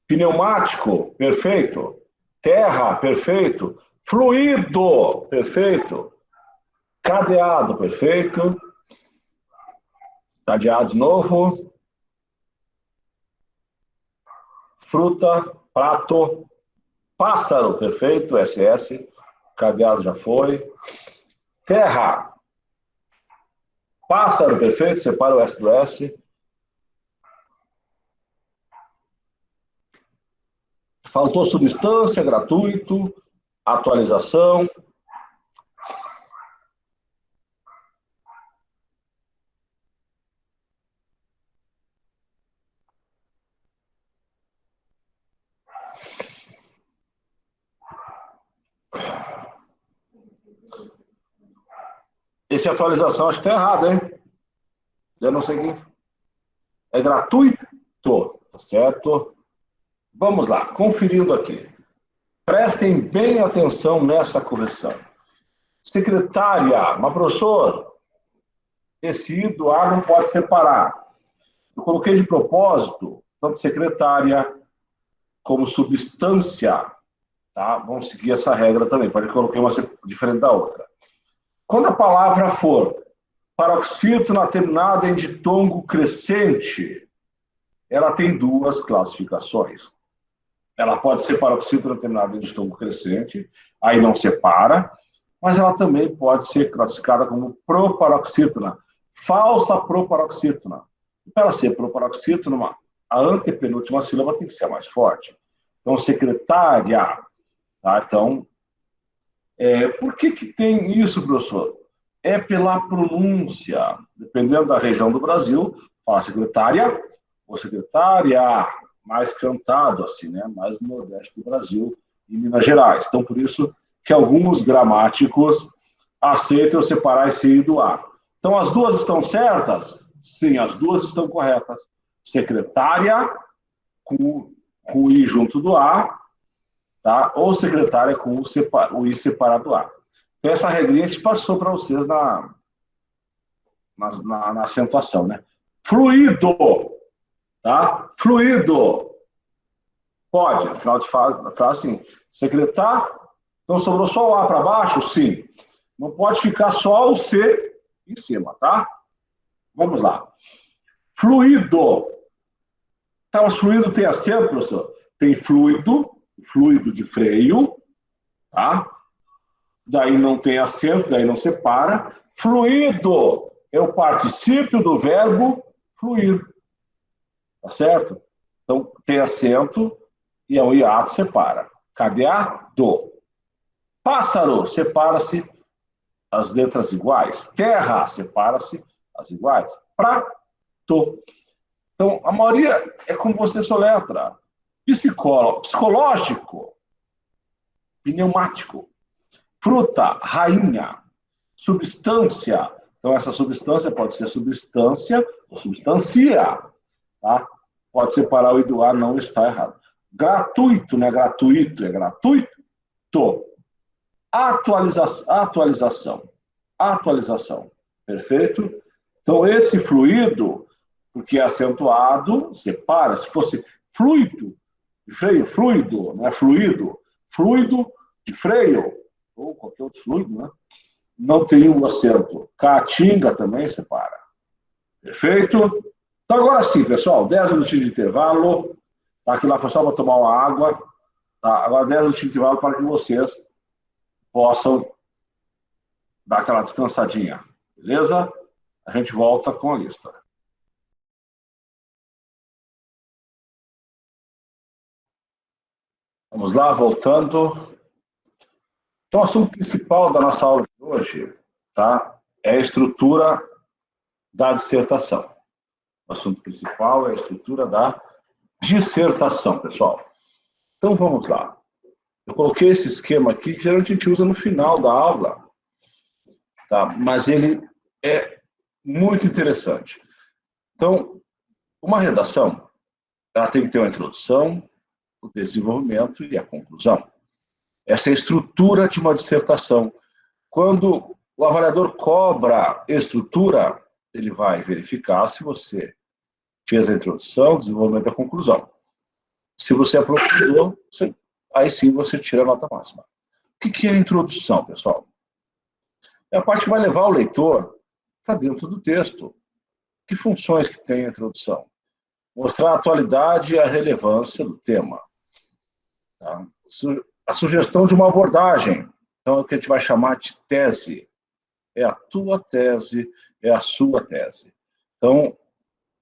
Pneumático, perfeito. Terra, perfeito. Fluido, perfeito. Cadeado, perfeito. Cadeado de novo. Fruta, prato. Pássaro, perfeito, SS. Cadeado já foi. Terra. Pássaro, perfeito, separa o S do S. Faltou substância, gratuito, atualização. Esse atualização acho que está errado, hein? Eu não sei quem. É gratuito, tá certo? Vamos lá, conferindo aqui. Prestem bem atenção nessa correção. Secretária, mas professor, esse I do A não pode separar. Eu coloquei de propósito, tanto secretária como substância, tá? Vamos seguir essa regra também, pode colocar uma diferente da outra. Quando a palavra for paroxítona terminada em ditongo crescente, ela tem duas classificações. Ela pode ser paroxítona terminada em ditongo crescente, aí não separa, mas ela também pode ser classificada como proparoxítona, falsa proparoxítona. Para ela ser proparoxítona, a antepenúltima sílaba tem que ser a mais forte. Então, secretária. Tá? Então, por que tem isso, professor? É pela pronúncia. Dependendo da região do Brasil, fala secretária ou secretária, mais cantado assim, né? Mais no Nordeste do Brasil e Minas Gerais. Então, por isso que alguns gramáticos aceitam separar esse I do A. Então, as duas estão certas? Sim, as duas estão corretas. Secretária, com o I junto do A, tá? Ou secretária com o I separado do A. Então, essa regrinha a gente passou para vocês na acentuação, né? Fluido, tá? Fluido. Pode, no final de frase assim, secretar, então sobrou só o A para baixo? Sim. Não pode ficar só o C em cima, tá? Vamos lá. Fluido. Então, os fluidos têm acento, professor? Tem fluido, fluido de freio, tá? Daí não tem acento, daí não separa. Fluido é o particípio do verbo fluir, tá certo? Então, tem acento e o hiato separa. Cadeado. Pássaro, separa-se as letras iguais. Terra, separa-se as iguais. Prato. Então, a maioria é como você soletra. Psicológico, pneumático. Fruta, rainha. Substância. Então, essa substância pode ser substância ou substancia. Tá? Pode separar o I do A, não está errado. Gratuito, não é gratuito, é gratuito. Atualização. Atualização. Perfeito? Então, esse fluido, porque é acentuado, separa. Se fosse fluido de freio, fluido, não é fluido. Fluido de freio, ou qualquer outro fluido, né? Não tem um acento. Caatinga também separa. Perfeito? Então, agora sim, pessoal, 10 minutinhos de intervalo. Tá? Aqui lá foi só para tomar uma água. Tá? Agora 10 minutinhos de intervalo para que vocês possam dar aquela descansadinha. Beleza? A gente volta com a lista. Vamos lá, voltando. Então, o assunto principal da nossa aula de hoje, tá, é a estrutura da dissertação. O assunto principal é a estrutura da dissertação, pessoal. Então, vamos lá. Eu coloquei esse esquema aqui, que geralmente a gente usa no final da aula, tá? Mas ele é muito interessante. Então, uma redação, ela tem que ter uma introdução, o desenvolvimento e a conclusão. Essa é a estrutura de uma dissertação. Quando o avaliador cobra estrutura, ele vai verificar se você fez a introdução, desenvolvimento e a conclusão. Se você aprofundou, aí sim você tira a nota máxima. O que é a introdução, pessoal? É a parte que vai levar o leitor para dentro do texto. Que funções que tem a introdução? Mostrar a atualidade e a relevância do tema. Tá? A sugestão de uma abordagem. Então, é o que a gente vai chamar de tese. É a tua tese, é a sua tese. Então,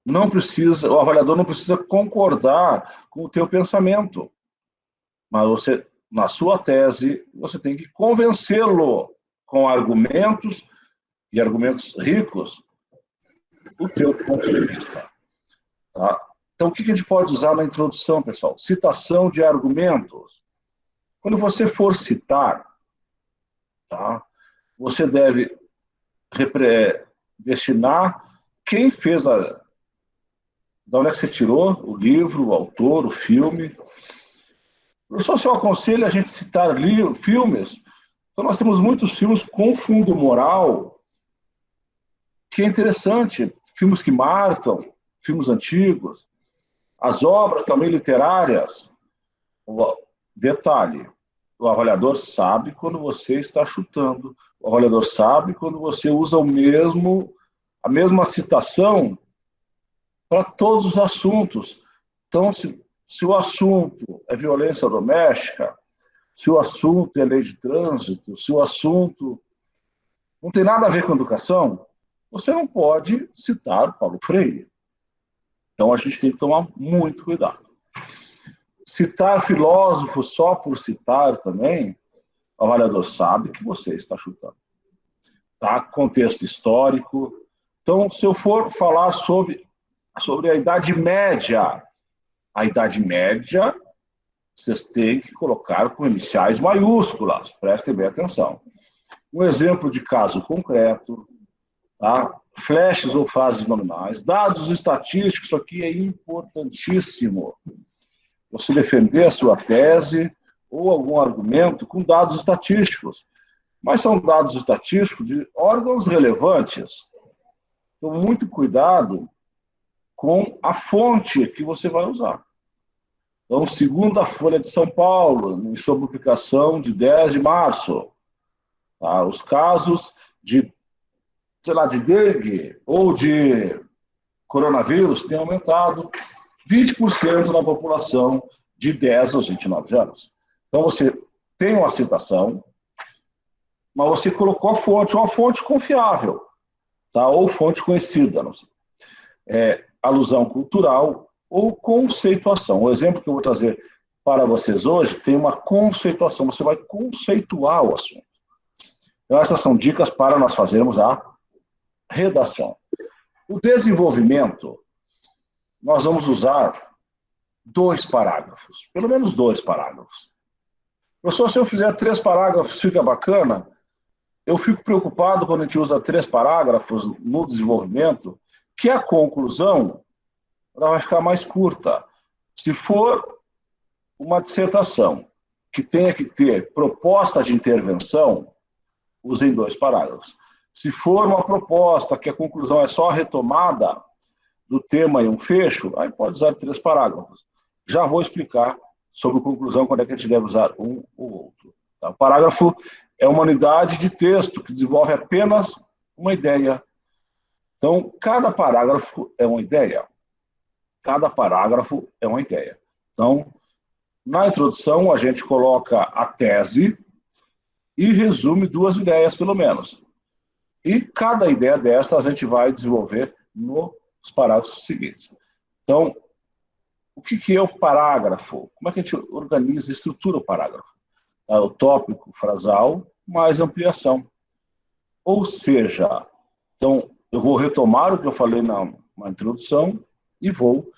não precisa, o avaliador não precisa concordar com o teu pensamento. Mas você, na sua tese, você tem que convencê-lo com argumentos e argumentos ricos do teu ponto de vista. Tá? Então, o que a gente pode usar na introdução, pessoal? Citação de argumentos. Quando você for citar, tá, você deve destinar quem fez a... Da onde é que você tirou o livro, o autor, o filme. O social aconselha a gente citar filmes. Então, nós temos muitos filmes com fundo moral, que é interessante. Filmes que marcam, filmes antigos. As obras também literárias. Detalhe, o avaliador sabe quando você está chutando. O avaliador sabe quando você usa a mesma citação para todos os assuntos. Então, se o assunto é violência doméstica, se o assunto é lei de trânsito, se o assunto não tem nada a ver com educação, você não pode citar Paulo Freire. Então, a gente tem que tomar muito cuidado. Citar filósofo só por citar também, o avaliador sabe que você está chutando. Tá? Contexto histórico. Então, se eu for falar sobre a Idade Média, vocês têm que colocar com iniciais maiúsculas, prestem bem atenção. Um exemplo de caso concreto, tá? Flashes ou frases nominais, dados estatísticos, isso aqui é importantíssimo. Você defender a sua tese ou algum argumento com dados estatísticos. Mas são dados estatísticos de órgãos relevantes. Então, muito cuidado com a fonte que você vai usar. Então, segundo a Folha de São Paulo, em sua publicação de 10 de março, tá? Os casos de, sei lá, de dengue ou de coronavírus têm aumentado 20% na população de 10 aos 29 anos. Então, você tem uma citação, mas você colocou a fonte, uma fonte confiável, tá? Ou fonte conhecida, não sei. Alusão cultural ou conceituação. O exemplo que eu vou trazer para vocês hoje tem uma conceituação, você vai conceituar o assunto. Então, essas são dicas para nós fazermos a redação. O desenvolvimento nós vamos usar 2 parágrafos, pelo menos 2 parágrafos. Professor, se eu fizer 3 parágrafos, fica bacana? Eu fico preocupado quando a gente usa 3 parágrafos no desenvolvimento, que a conclusão ela vai ficar mais curta. Se for uma dissertação que tenha que ter proposta de intervenção, usem 2 parágrafos. Se for uma proposta que a conclusão é só a retomada do tema e um fecho, aí pode usar 3 parágrafos. Já vou explicar sobre conclusão quando é que a gente deve usar um ou outro. Tá? O parágrafo é uma unidade de texto que desenvolve apenas uma ideia. Então, cada parágrafo é uma ideia. Cada parágrafo é uma ideia. Então, na introdução, a gente coloca a tese e resume 2 ideias, pelo menos. E cada ideia dessa a gente vai desenvolver nos parágrafos seguintes. Então, o que é o parágrafo? Como é que a gente organiza e estrutura o parágrafo? É o tópico, frasal, mais ampliação. Ou seja, então, eu vou retomar o que eu falei na introdução e vou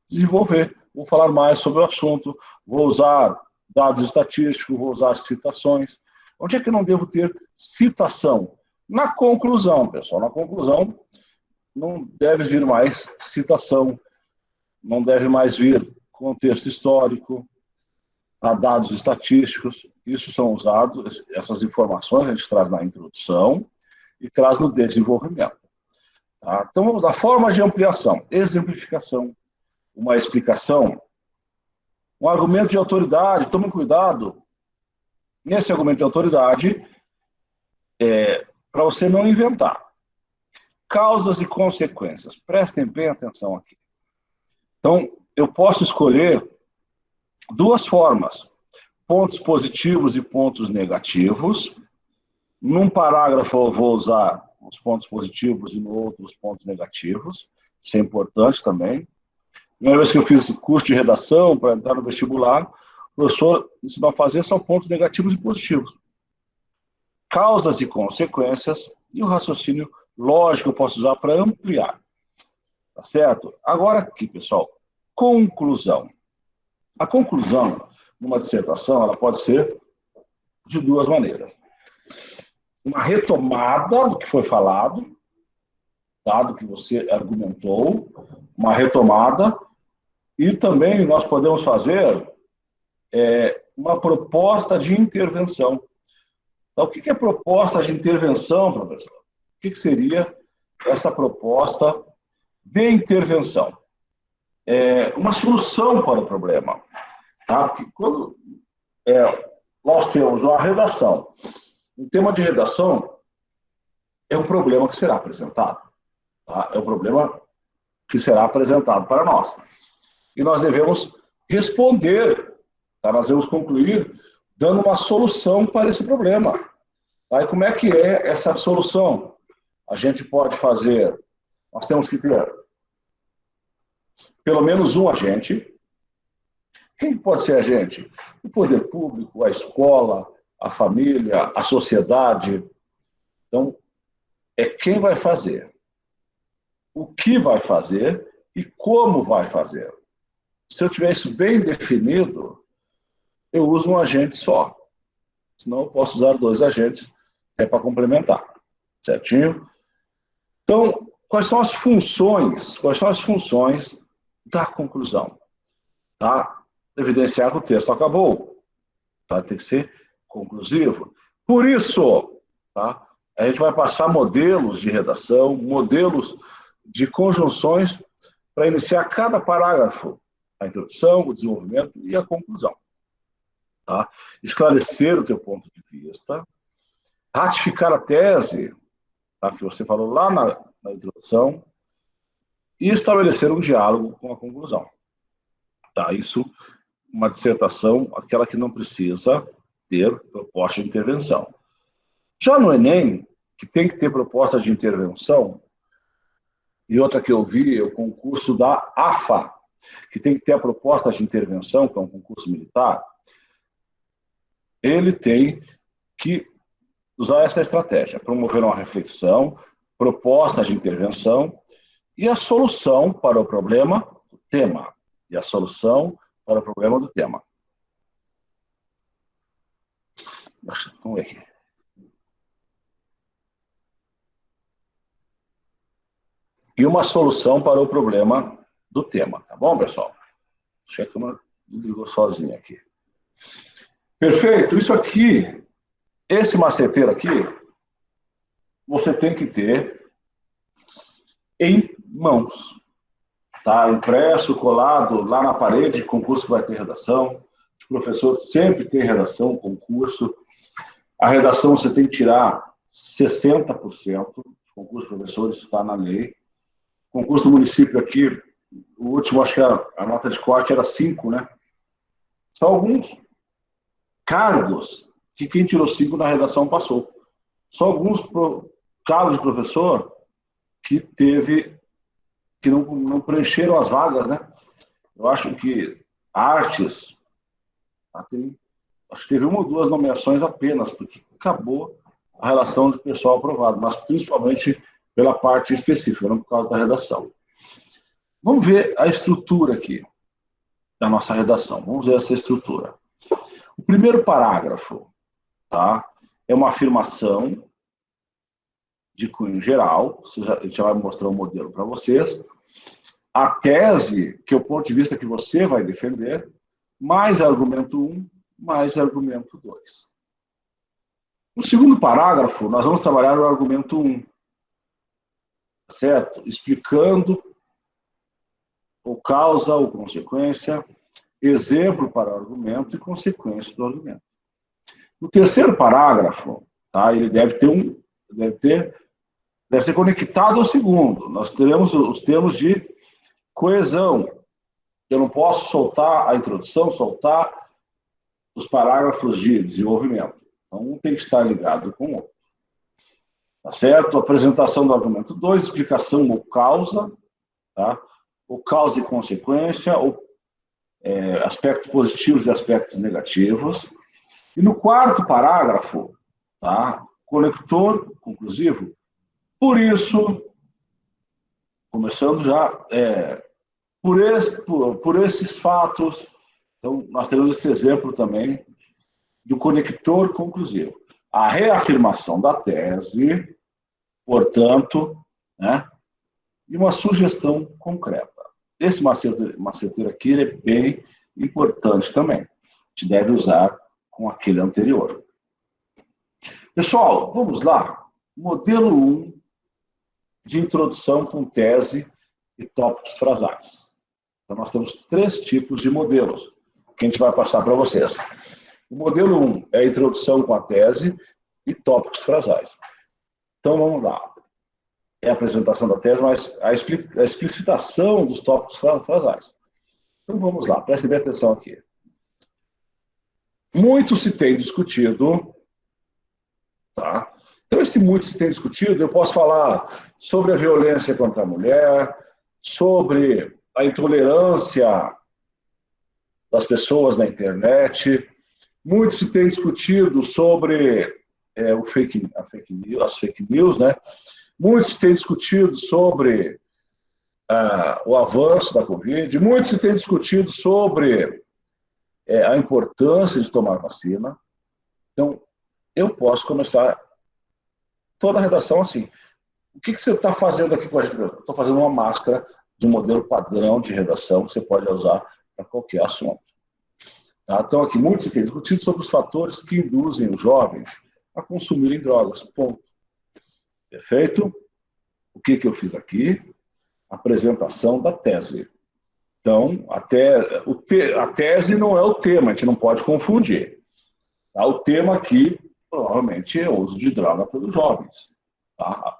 desenvolver. Vou falar mais sobre o assunto, vou usar dados estatísticos, vou usar citações. Onde é que eu não devo ter citação? Na conclusão, pessoal. Na conclusão, não deve vir mais citação, não deve mais vir contexto histórico, dados estatísticos. Isso são usados, essas informações a gente traz na introdução e traz no desenvolvimento. Tá? Então, vamos lá. Formas de ampliação, exemplificação, uma explicação, um argumento de autoridade. Tomem cuidado. Nesse argumento de autoridade, para você não inventar. Causas e consequências. Prestem bem atenção aqui. Então, eu posso escolher 2 formas. Pontos positivos e pontos negativos. Num parágrafo eu vou usar os pontos positivos e no outro os pontos negativos. Isso é importante também. Primeira vez que eu fiz curso de redação para entrar no vestibular, o professor ensinou a fazer só pontos negativos e positivos. Causas e consequências e o raciocínio lógico eu posso usar para ampliar. Tá certo? Agora aqui, pessoal, conclusão. A conclusão numa dissertação ela pode ser de 2 maneiras. Uma retomada do que foi falado, tá? Do que você argumentou, uma retomada, e também nós podemos fazer uma proposta de intervenção. Então, o que é proposta de intervenção, professor? O que seria essa proposta de intervenção? Uma solução para o problema. Tá? Porque quando nós temos uma redação, um tema de redação é um problema que será apresentado. Tá? É um problema que será apresentado para nós. E nós devemos responder, tá? Nós devemos concluir dando uma solução para esse problema. Tá? E como é que é essa solução? A gente pode fazer, nós temos que ter pelo menos um agente. Quem pode ser agente? O poder público, a escola, a família, a sociedade. Então, é quem vai fazer, o que vai fazer e como vai fazer. Se eu tiver isso bem definido, eu uso um agente só. Senão eu posso usar 2 agentes até para complementar. Certinho? Então, quais são as funções? Quais são as funções da conclusão? Tá? Evidenciar que o texto acabou. Tá? Tem que ser conclusivo. Por isso, tá? A gente vai passar modelos de redação, modelos de conjunções para iniciar cada parágrafo. A introdução, o desenvolvimento e a conclusão. Tá? Esclarecer o teu ponto de vista, ratificar a tese, tá? Que você falou lá na introdução, e estabelecer um diálogo com a conclusão. Tá? Isso, uma dissertação, aquela que não precisa ter proposta de intervenção. Já no Enem, que tem que ter proposta de intervenção, e outra que eu vi é o concurso da AFA, que tem que ter a proposta de intervenção, que é um concurso militar, ele tem que usar essa estratégia, promover uma reflexão, proposta de intervenção e a solução para o problema, tema e a solução para o problema do tema. Vamos ver aqui. E uma solução para o problema do tema, tá bom, pessoal? Acho que a câmera desligou sozinha aqui. Perfeito, isso aqui, esse maceteiro aqui, você tem que ter em mãos, tá? Impresso, colado lá na parede, concurso que vai ter redação, o professor sempre tem redação, concurso. A redação você tem que tirar 60%, o concurso de professores está na lei. O concurso do município aqui, o último, acho que a nota de corte era 5, né? São alguns cargos que quem tirou 5 na redação passou. Só alguns cargos de professor que não preencheram as vagas, né? Eu acho que artes, acho que teve 1 ou 2 nomeações apenas, porque acabou a relação de pessoal aprovado, mas principalmente pela parte específica, não por causa da redação. Vamos ver a estrutura aqui da nossa redação. Vamos ver essa estrutura. O primeiro parágrafo, tá, é uma afirmação de cunho geral, a gente já vai mostrar um modelo para vocês. A tese, que é o ponto de vista que você vai defender, mais argumento 1, mais argumento 2. No segundo parágrafo, nós vamos trabalhar o argumento 1, certo? Explicando ou causa ou consequência, exemplo para o argumento e consequência do argumento. No terceiro parágrafo, tá, ele deve ser conectado ao segundo. Nós teremos os termos de coesão. Eu não posso soltar a introdução, soltar os parágrafos de desenvolvimento. Então, um tem que estar ligado com o outro. Tá certo? Apresentação do argumento 2, explicação ou causa, tá? Ou causa e consequência, ou aspectos positivos e aspectos negativos. E no quarto parágrafo, tá? Conector conclusivo. Por isso, começando já, por esses fatos, então nós temos esse exemplo também do conector conclusivo. A reafirmação da tese, portanto, né, e uma sugestão concreta. Esse maceteiro aqui ele é bem importante também. A gente deve usar com aquele anterior. Pessoal, vamos lá. Modelo 1 de introdução com tese e tópicos frasais. Então, nós temos 3 tipos de modelos que a gente vai passar para vocês. O modelo 1 é a introdução com a tese e tópicos frasais. Então, vamos lá. É a apresentação da tese, mas a explicitação dos tópicos frasais. Então, vamos lá. Prestem bem atenção aqui. Muito se tem discutido, tá? Então, esse muito se tem discutido, eu posso falar sobre a violência contra a mulher, sobre a intolerância das pessoas na internet. Muito se tem discutido sobre as fake news, né? Muito se tem discutido sobre o avanço da Covid. Muito se tem discutido sobre a importância de tomar vacina. Então, eu posso começar toda a redação assim. O que você está fazendo aqui com a gente? Estou fazendo uma máscara de um modelo padrão de redação que você pode usar para qualquer assunto. Tá? Então, aqui, muito se tem discutido sobre os fatores que induzem os jovens a consumirem drogas. Ponto. Perfeito? O que eu fiz aqui? Apresentação da tese. Então, a tese não é o tema, a gente não pode confundir. Tá? O tema aqui, provavelmente, é o uso de droga pelos jovens. Tá?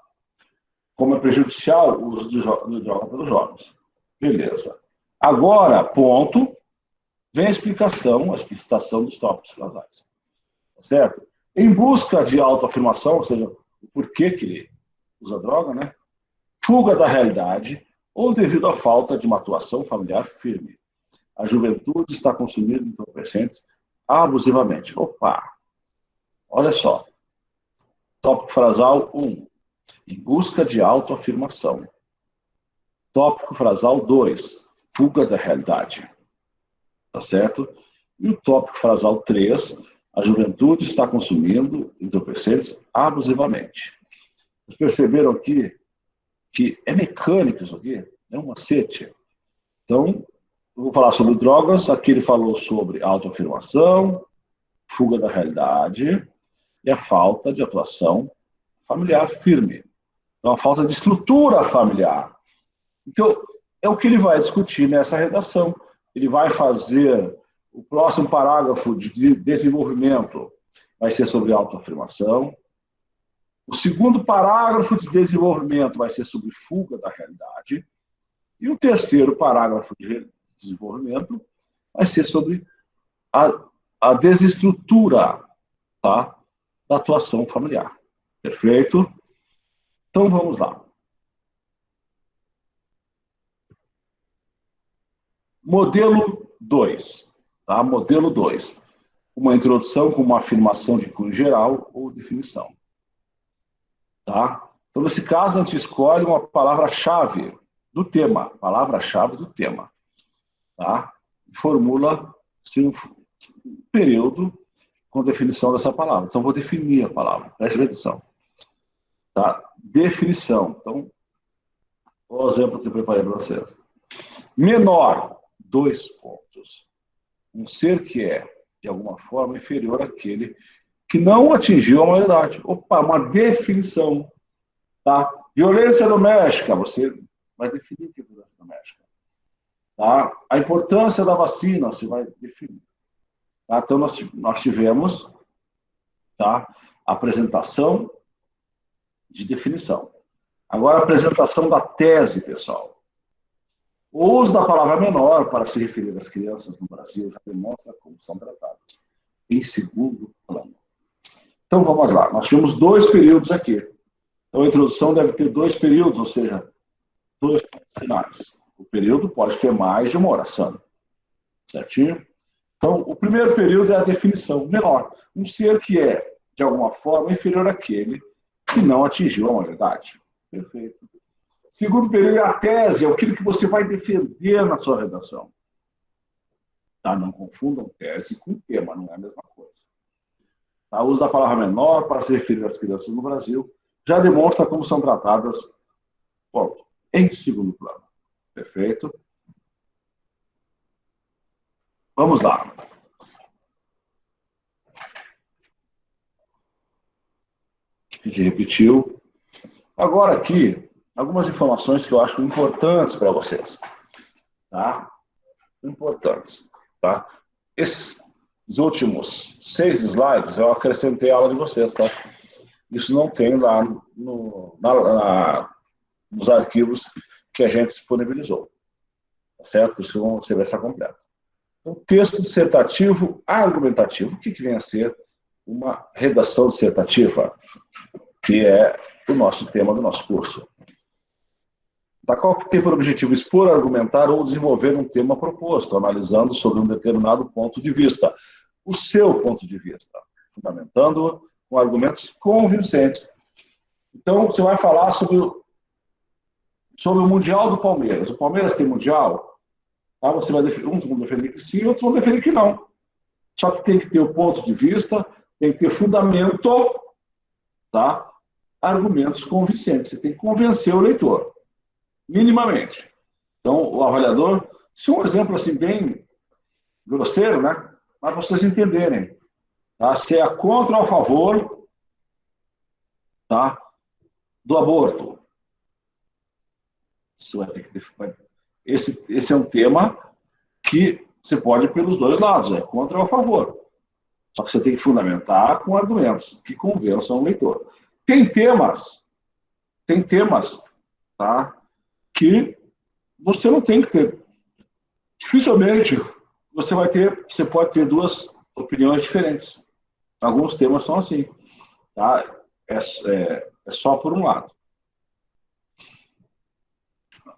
Como é prejudicial o uso de droga pelos jovens. Beleza. Agora, ponto, vem a explicitação dos tópicos frasais. Tá certo? Em busca de autoafirmação, ou seja, o porquê que ele usa droga, né? Fuga da realidade ou devido à falta de uma atuação familiar firme. A juventude está consumindo entorpecentes abusivamente. Opa! Olha só. Tópico frasal 1. Em busca de autoafirmação. Tópico frasal 2. fuga da realidade. Tá certo? E o tópico frasal 3, a juventude está consumindo entorpecentes abusivamente. Vocês perceberam aqui que é mecânico isso aqui? É um macete. Então, eu vou falar sobre drogas. Aqui ele falou sobre autoafirmação, fuga da realidade e a falta de atuação familiar firme. Então, a falta de estrutura familiar. Então, é o que ele vai discutir nessa redação. Ele vai fazer o próximo parágrafo de desenvolvimento, vai ser sobre autoafirmação. O segundo parágrafo de desenvolvimento vai ser sobre fuga da realidade. E o terceiro parágrafo de desenvolvimento vai ser sobre a desestrutura, tá, da atuação familiar. Perfeito? Então, vamos lá. Modelo 2. Tá? Modelo 2. Uma introdução com uma afirmação de cunho geral ou definição. Tá? Então, nesse caso, a gente escolhe uma palavra-chave do tema. Palavra-chave do tema. Tá? E formula-se um período com definição dessa palavra. Então, vou definir a palavra. Preste atenção. Tá? Definição. Então, o exemplo que eu preparei para vocês. Menor, 2 pontos. Um ser que é, de alguma forma, inferior àquele que não atingiu a maioridade. Opa, uma definição. Tá? Violência doméstica, você vai definir o que é violência doméstica. Tá? A importância da vacina, você vai definir. Tá? Então, nós tivemos, tá, a apresentação de definição. Agora, a apresentação da tese, pessoal. O uso da palavra menor para se referir às crianças no Brasil já demonstra como são tratadas. Em segundo plano. Então, vamos lá. Nós temos 2 períodos aqui. Então, a introdução deve ter 2 períodos, ou seja, 2 finais. O período pode ter mais de uma oração. Certinho? Então, o primeiro período é a definição menor. Um ser que é, de alguma forma, inferior àquele que não atingiu a maioridade. Perfeito. Segundo período é a tese, é aquilo que você vai defender na sua redação. Tá? Não confundam tese com tema, não é a mesma coisa. Tá? O uso da palavra menor para se referir às crianças no Brasil já demonstra como são tratadas, ponto, em segundo plano. Perfeito? Vamos lá. A gente repetiu. Agora aqui, algumas informações que eu acho importantes para vocês. Tá? Importantes. Tá? Esses últimos 6 slides eu acrescentei a aula de vocês. Tá? Isso não tem lá nos arquivos que a gente disponibilizou. Tá certo? Por isso que vão receber essa completa. Então, texto dissertativo argumentativo. O que vem a ser uma redação dissertativa? Que é o nosso tema do nosso curso. Da qual que tem por objetivo expor, argumentar ou desenvolver um tema proposto, analisando sobre um determinado ponto de vista. O seu ponto de vista, fundamentando-o com argumentos convincentes. Então, você vai falar sobre o Mundial do Palmeiras. O Palmeiras tem Mundial? Tá? Você vai uns vão defender que sim, outros vão defender que não. Só que tem que ter o ponto de vista, tem que ter fundamento, tá? Argumentos convincentes. Você tem que convencer o leitor, minimamente. Então, o avaliador, isso é um exemplo assim bem grosseiro, né? Mas para vocês entenderem. Tá? Se é contra ou a favor, tá, do aborto. Isso vai ter que esse é um tema que você pode ir pelos 2 lados, é contra ou a favor. Só que você tem que fundamentar com argumentos que convençam o leitor. Tem temas, tá, que você não tem que ter. Dificilmente você pode ter 2 opiniões diferentes. Alguns temas são assim. Tá? É só por um lado.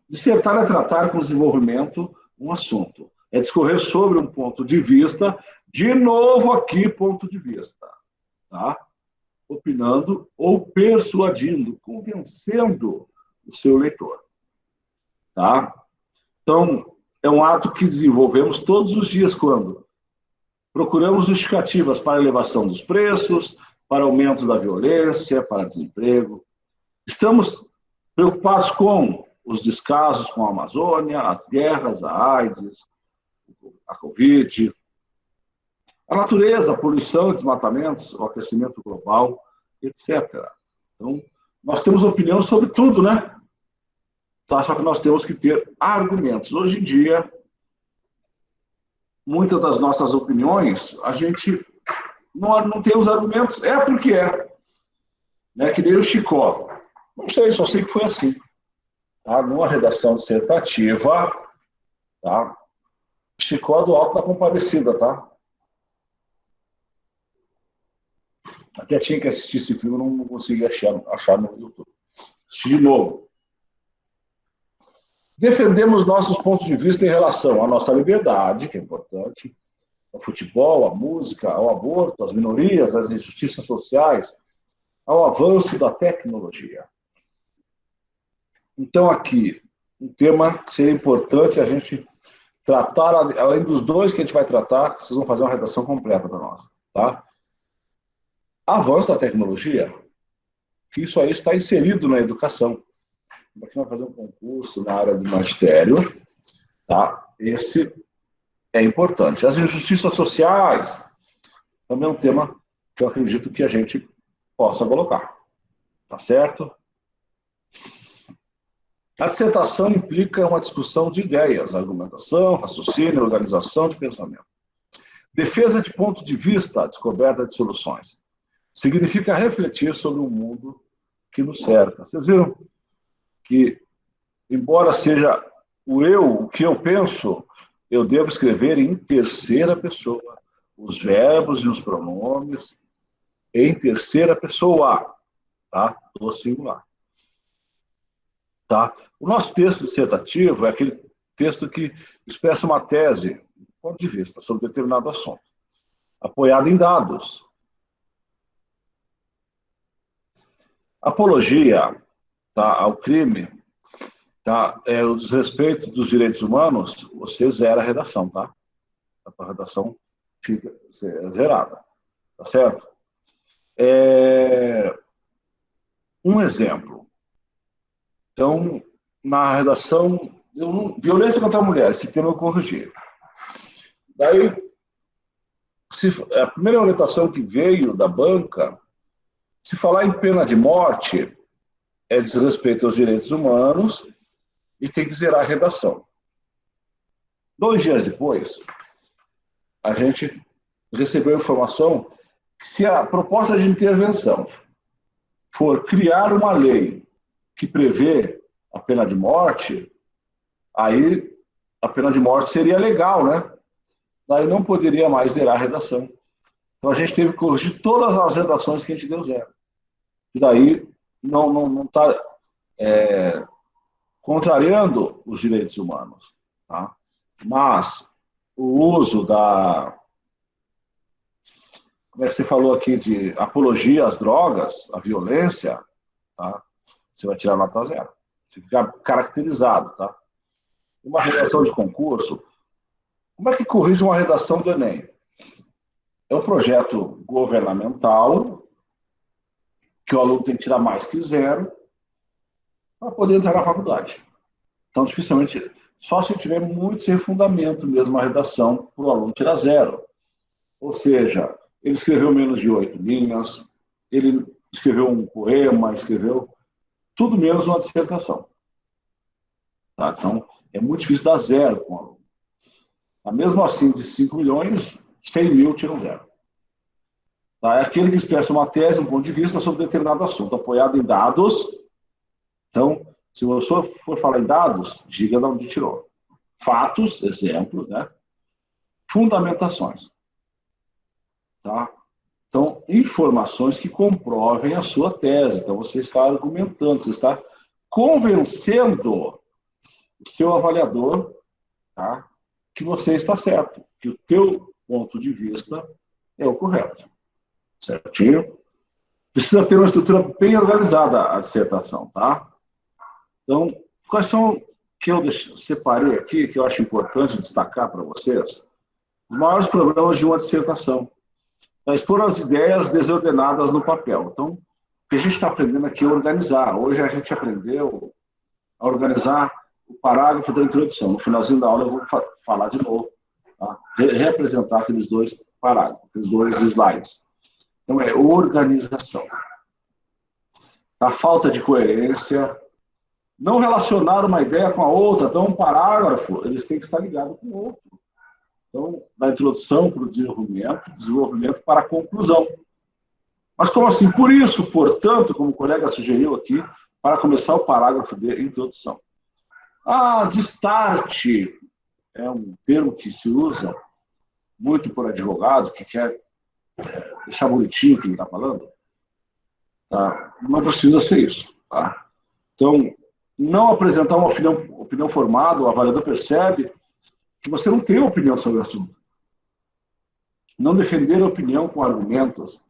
Dissertar é tratar com desenvolvimento um assunto. É discorrer sobre um ponto de vista, de novo aqui, ponto de vista. Tá? Opinando ou persuadindo, convencendo o seu leitor. Tá? Então, é um ato que desenvolvemos todos os dias quando procuramos justificativas para a elevação dos preços, para aumento da violência, para desemprego. Estamos preocupados com os descasos com a Amazônia, as guerras, a AIDS, a Covid, a natureza, a poluição, desmatamentos, o aquecimento global, etc. Então, nós temos opinião sobre tudo, né? Tá? Só que nós temos que ter argumentos. Hoje em dia, muitas das nossas opiniões, a gente não tem os argumentos. É porque é. Né? Que nem o Chicó. Não sei, só sei que foi assim. Tá? Numa redação dissertativa, tá? Chicó do Alto da Compadecida, tá? Até tinha que assistir esse filme, não consegui achar no YouTube. Assisti de novo. Defendemos nossos pontos de vista em relação à nossa liberdade, que é importante, ao futebol, à música, ao aborto, às minorias, às injustiças sociais, ao avanço da tecnologia. Então, aqui, um tema que seria importante a gente tratar, além dos dois que a gente vai tratar, vocês vão fazer uma redação completa para nós, tá? Avanço da tecnologia, que isso aí está inserido na educação. Aqui nós vamos fazer um concurso na área do magistério, tá? Esse é importante. As injustiças sociais também é um tema que eu acredito que a gente possa colocar, tá certo? A dissertação implica uma discussão de ideias, argumentação, raciocínio, organização de pensamento. Defesa de ponto de vista, descoberta de soluções. Significa refletir sobre o mundo que nos cerca. Vocês viram que, embora seja o que eu penso, eu devo escrever em terceira pessoa. Os verbos e os pronomes em terceira pessoa, tá? Do singular. Tá? O nosso texto dissertativo é aquele texto que expressa uma tese, ponto de vista, sobre determinado assunto, apoiado em dados. Apologia, tá, ao crime, tá, o desrespeito dos direitos humanos, você zera a redação, tá? A redação fica zerada, tá certo? Um exemplo. Então, na redação, violência contra a mulher, esse tema eu corrigi. Daí, a primeira orientação que veio da banca, se falar em pena de morte, é desrespeito aos direitos humanos e tem que zerar a redação. 2 dias depois, a gente recebeu a informação que se a proposta de intervenção for criar uma lei que prevê a pena de morte, aí a pena de morte seria legal, né? Daí não poderia mais zerar a redação. Então a gente teve que corrigir todas as redações que a gente deu zero. E daí não está contrariando os direitos humanos, tá? Mas o uso da... Como é que você falou aqui de apologia às drogas, à violência, tá? Você vai tirar nota zero. Você fica caracterizado, tá? Uma redação de concurso, como é que corrige uma redação do Enem? É um projeto governamental que o aluno tem que tirar mais que zero para poder entrar na faculdade. Então, dificilmente, só se tiver muito sem fundamento mesmo a redação para o aluno tirar zero. Ou seja, ele escreveu menos de 8 linhas, ele escreveu um poema, escreveu tudo menos uma dissertação. Tá? Então, é muito difícil dar zero com o aluno. Mas mesmo assim, de 5 milhões, 100 mil tiram zero. Tá? É aquele que expressa uma tese, um ponto de vista sobre determinado assunto, apoiado em dados. Então, se você for falar em dados, diga de onde tirou. Fatos, exemplos, né? Fundamentações. Tá? Então, informações que comprovem a sua tese. Então, você está argumentando, você está convencendo o seu avaliador, tá, que você está certo, que o teu ponto de vista é o correto. Certinho? Precisa ter uma estrutura bem organizada a dissertação, tá? Então, quais são que eu separei aqui, que eu acho importante destacar para vocês, os maiores problemas de uma dissertação. É expor as ideias desordenadas no papel. Então, o que a gente está aprendendo aqui é organizar. Hoje a gente aprendeu a organizar o parágrafo da introdução. No finalzinho da aula eu vou falar de novo, tá? Representar aqueles dois parágrafos, aqueles dois slides. Então, é organização. A falta de coerência, não relacionar uma ideia com a outra. Então, um parágrafo, eles têm que estar ligados com o outro. Então, da introdução para o desenvolvimento para a conclusão. Mas como assim? Por isso, portanto, como o colega sugeriu aqui, para começar o parágrafo de introdução. De start é um termo que se usa muito por advogado, que quer deixar bonitinho o que ele está falando. Tá? Não precisa ser isso. Tá? Então, não apresentar uma opinião formada, o avaliador percebe que você não tem opinião sobre o assunto. Não defender a opinião com argumentos.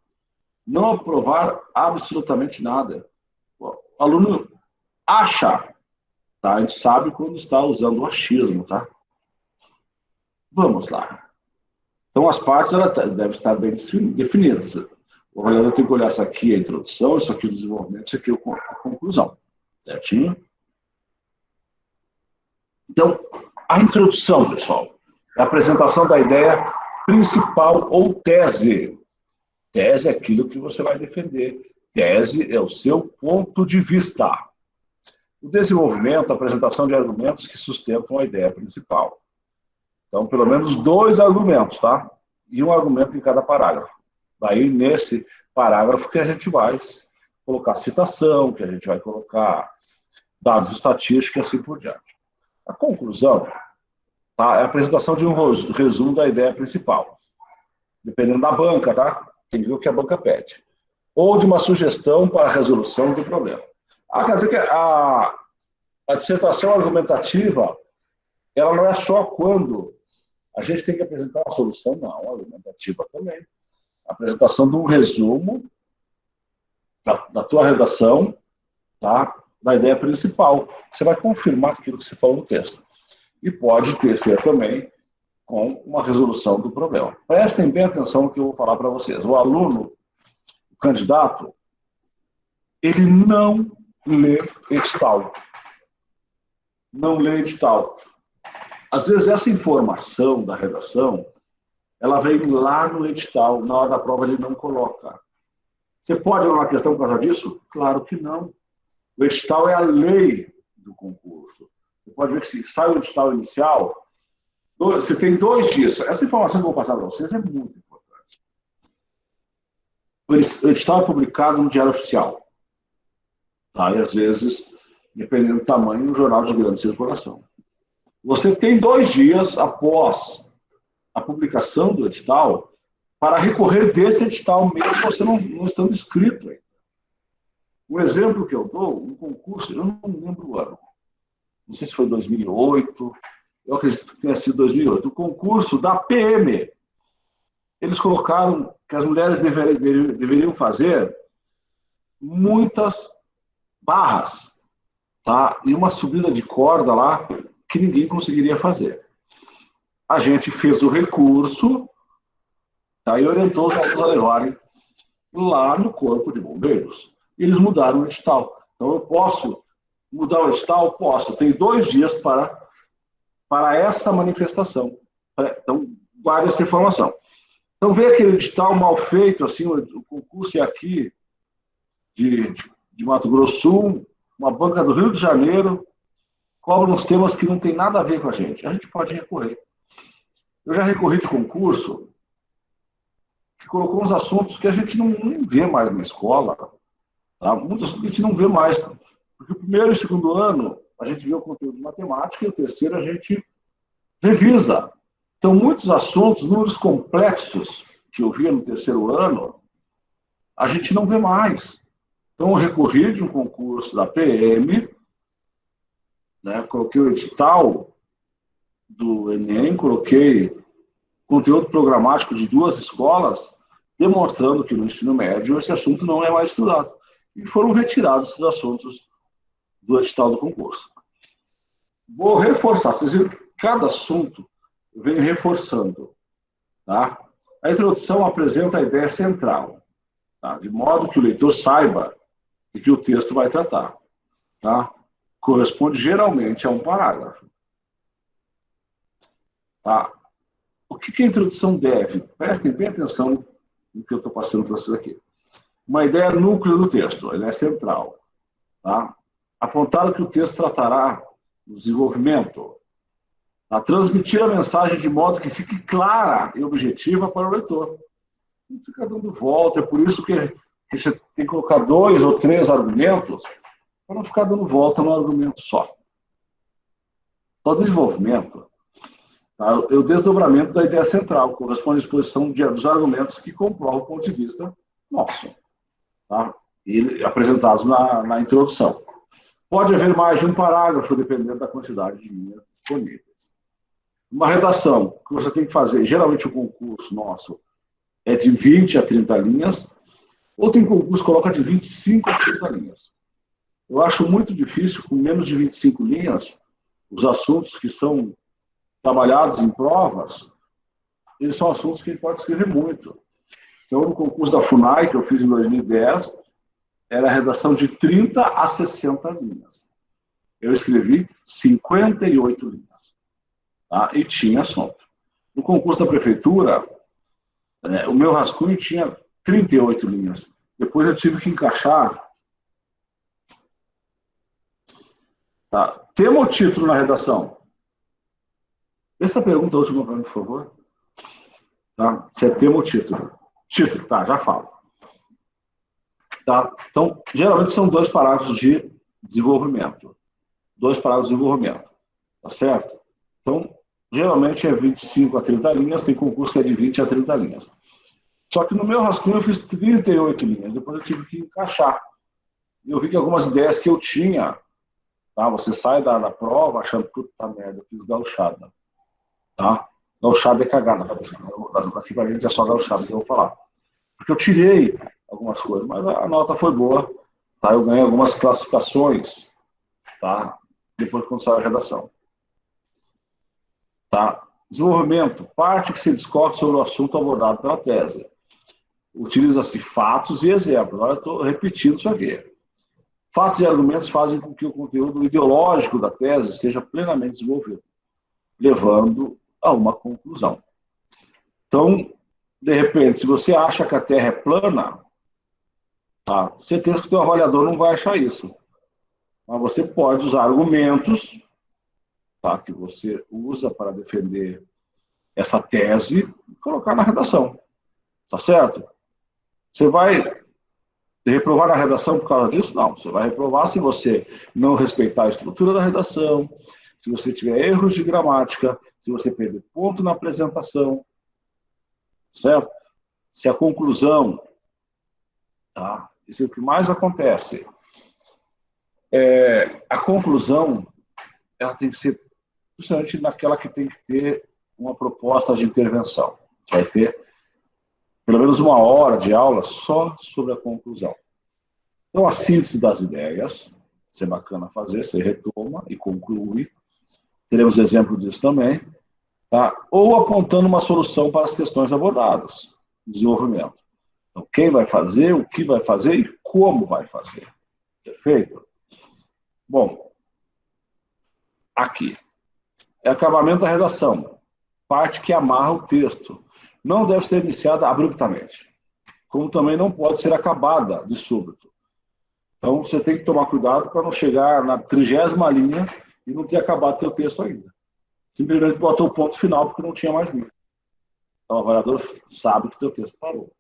Não aprovar absolutamente nada. O aluno acha, tá? A gente sabe quando está usando o achismo, tá? Vamos lá. Então, as partes devem estar bem definidas. O avaliador tem que olhar isso aqui, a introdução, isso aqui o desenvolvimento, isso aqui a conclusão. Certinho? Então, a introdução, pessoal, é a apresentação da ideia principal ou tese. Tese é aquilo que você vai defender. Tese é o seu ponto de vista. O desenvolvimento, a apresentação de argumentos que sustentam a ideia principal. Então, pelo menos 2 argumentos, tá? E um argumento em cada parágrafo. Daí, nesse parágrafo que a gente vai colocar citação, que a gente vai colocar dados estatísticos e assim por diante. A conclusão, tá, é a apresentação de um resumo da ideia principal. Dependendo da banca, tá? Tem que ver o que a banca pede. Ou de uma sugestão para a resolução do problema. Quer dizer que a dissertação argumentativa, ela não é só quando a gente tem que apresentar uma solução, não. A argumentativa também. A apresentação de um resumo da tua redação, tá? Da ideia principal. Você vai confirmar aquilo que você falou no texto. E pode ser também com uma resolução do problema. Prestem bem atenção no que eu vou falar para vocês. O aluno, o candidato, ele não lê edital. Não lê edital. Às vezes essa informação da redação, ela vem lá no edital, na hora da prova ele não coloca. Você pode anular a questão por causa disso? Claro que não. O edital é a lei do concurso. Você pode ver que se sai o edital inicial, você tem 2 dias. Essa informação que eu vou passar para vocês é muito importante. O edital é publicado no Diário Oficial. Tá? E às vezes, dependendo do tamanho, no jornal de grande circulação. Você tem 2 dias após a publicação do edital para recorrer desse edital, mesmo você não estando inscrito ainda. Um exemplo que eu dou, um concurso, eu não lembro o ano, não sei se foi 2008, eu acredito que tenha sido 2008, o concurso da PM. Eles colocaram que as mulheres deveriam fazer muitas barras, tá? E uma subida de corda lá que ninguém conseguiria fazer. A gente fez o recurso, tá? E orientou os alunos a levarem lá no Corpo de Bombeiros. Eles mudaram o edital. Então, eu posso mudar o edital? Posso. Eu tenho 2 dias para essa manifestação. Então, guarde essa informação. Então, vê aquele edital mal feito, assim, o concurso é aqui de Mato Grosso do Sul, uma banca do Rio de Janeiro, cobra uns temas que não tem nada a ver com a gente. A gente pode recorrer. Eu já recorri de concurso que colocou uns assuntos que a gente não vê mais na escola. Tá? Muitos assuntos que a gente não vê mais. Porque o primeiro e o segundo ano, a gente vê o conteúdo de matemática, e o terceiro a gente revisa. Então, muitos assuntos, números complexos, que eu via no terceiro ano, a gente não vê mais. Então, eu recorri de um concurso da PM, né, coloquei o edital do Enem, coloquei conteúdo programático de 2 escolas, demonstrando que no ensino médio esse assunto não é mais estudado. E foram retirados esses assuntos do edital do concurso. Vou reforçar. Vocês viram que cada assunto eu venho reforçando. Tá? A introdução apresenta a ideia central, tá? De modo que o leitor saiba de que o texto vai tratar. Tá? Corresponde geralmente a um parágrafo. Tá? O que a introdução deve? Prestem bem atenção no que eu estou passando para vocês aqui. Uma ideia núcleo do texto, ela é central. Tá? Apontar que o texto tratará do desenvolvimento, a transmitir a mensagem de modo que fique clara e objetiva para o leitor. Não fica dando volta, é por isso que você tem que colocar 2 ou 3 argumentos para não ficar dando volta num argumento só. Então, desenvolvimento tá, é o desdobramento da ideia central, corresponde à exposição dos argumentos que comprovam o ponto de vista nosso, tá? E apresentados na introdução. Pode haver mais de um parágrafo, dependendo da quantidade de linhas disponíveis. Uma redação que você tem que fazer, geralmente o concurso nosso é de 20 a 30 linhas, ou tem concurso que coloca de 25 a 30 linhas. Eu acho muito difícil, com menos de 25 linhas, os assuntos que são trabalhados em provas, eles são assuntos que a gente pode escrever muito. Então, no concurso da FUNAI, que eu fiz em 2010, era a redação de 30 a 60 linhas. Eu escrevi 58 linhas. Tá? E tinha assunto. No concurso da prefeitura, o meu rascunho tinha 38 linhas. Depois eu tive que encaixar. Tá? Tema ou título na redação? Essa pergunta última para mim, por favor. Tá? Se é tema ou título? Título, tá, já falo. Tá? Então, geralmente são 2 parágrafos de desenvolvimento. 2 parágrafos de desenvolvimento. Tá certo? Então, geralmente é 25 a 30 linhas, tem concurso que é de 20 a 30 linhas. Só que no meu rascunho eu fiz 38 linhas, depois eu tive que encaixar. E eu vi que algumas ideias que eu tinha, tá? Você sai da prova achando, puta merda, eu fiz gauchada. Tá? Gauchada é cagada, aqui pra gente é só gauchada que eu vou falar. Porque eu tirei algumas coisas, mas a nota foi boa, tá? Eu ganhei algumas classificações, tá? Depois quando saiu a redação. Tá? Desenvolvimento, parte que se discorre sobre o assunto abordado pela tese. Utiliza-se fatos e exemplos. Agora eu estou repetindo isso aqui. Fatos e argumentos fazem com que o conteúdo ideológico da tese seja plenamente desenvolvido, levando a uma conclusão. Então, de repente, se você acha que a Terra é plana, tá? Certeza que o teu avaliador não vai achar isso. Mas você pode usar argumentos, tá? Que você usa para defender essa tese e colocar na redação. Tá certo? Você vai reprovar na redação por causa disso? Não. Você vai reprovar se você não respeitar a estrutura da redação, se você tiver erros de gramática, se você perder ponto na apresentação, certo? Se a conclusão, tá? Isso é o que mais acontece. A conclusão, ela tem que ser justamente naquela que tem que ter uma proposta de intervenção. Vai ter pelo menos 1 hora de aula só sobre a conclusão. Então, a síntese das ideias, isso é bacana fazer, você retoma e conclui. Teremos exemplo disso também. Tá? Ou apontando uma solução para as questões abordadas, desenvolvimento. Então, quem vai fazer, o que vai fazer e como vai fazer. Perfeito? Bom, aqui. É acabamento da redação. Parte que amarra o texto. Não deve ser iniciada abruptamente. Como também não pode ser acabada de súbito. Então, você tem que tomar cuidado para não chegar na 30ª linha e não ter acabado o teu texto ainda. Simplesmente botou o ponto final porque não tinha mais linha. Então, o avaliador sabe que o teu texto parou.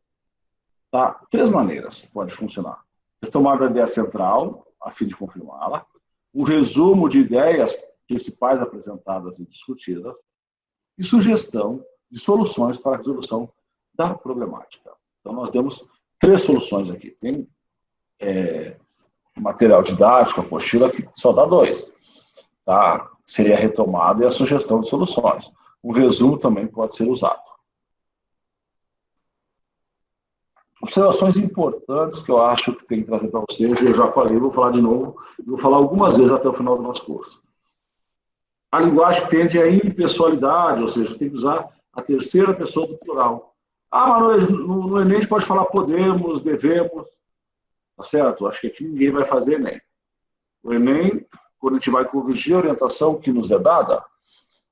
Tá? 3 maneiras pode funcionar. Retomada da ideia central, a fim de confirmá-la. Um resumo de ideias principais apresentadas e discutidas. E sugestão de soluções para a resolução da problemática. Então, nós temos 3 soluções aqui. Tem material didático, apostila, que só dá 2. Tá? Seria a retomada e a sugestão de soluções. Um resumo também pode ser usado. Observações importantes que eu acho que tem que trazer para vocês, eu já falei, vou falar de novo, vou falar algumas vezes até o final do nosso curso. a linguagem tende à impessoalidade, ou seja, tem que usar a terceira pessoa do plural. Ah, mas no Enem a gente pode falar podemos, devemos, tá certo? Acho que aqui ninguém vai fazer Enem. O Enem, quando a gente vai corrigir a orientação que nos é dada,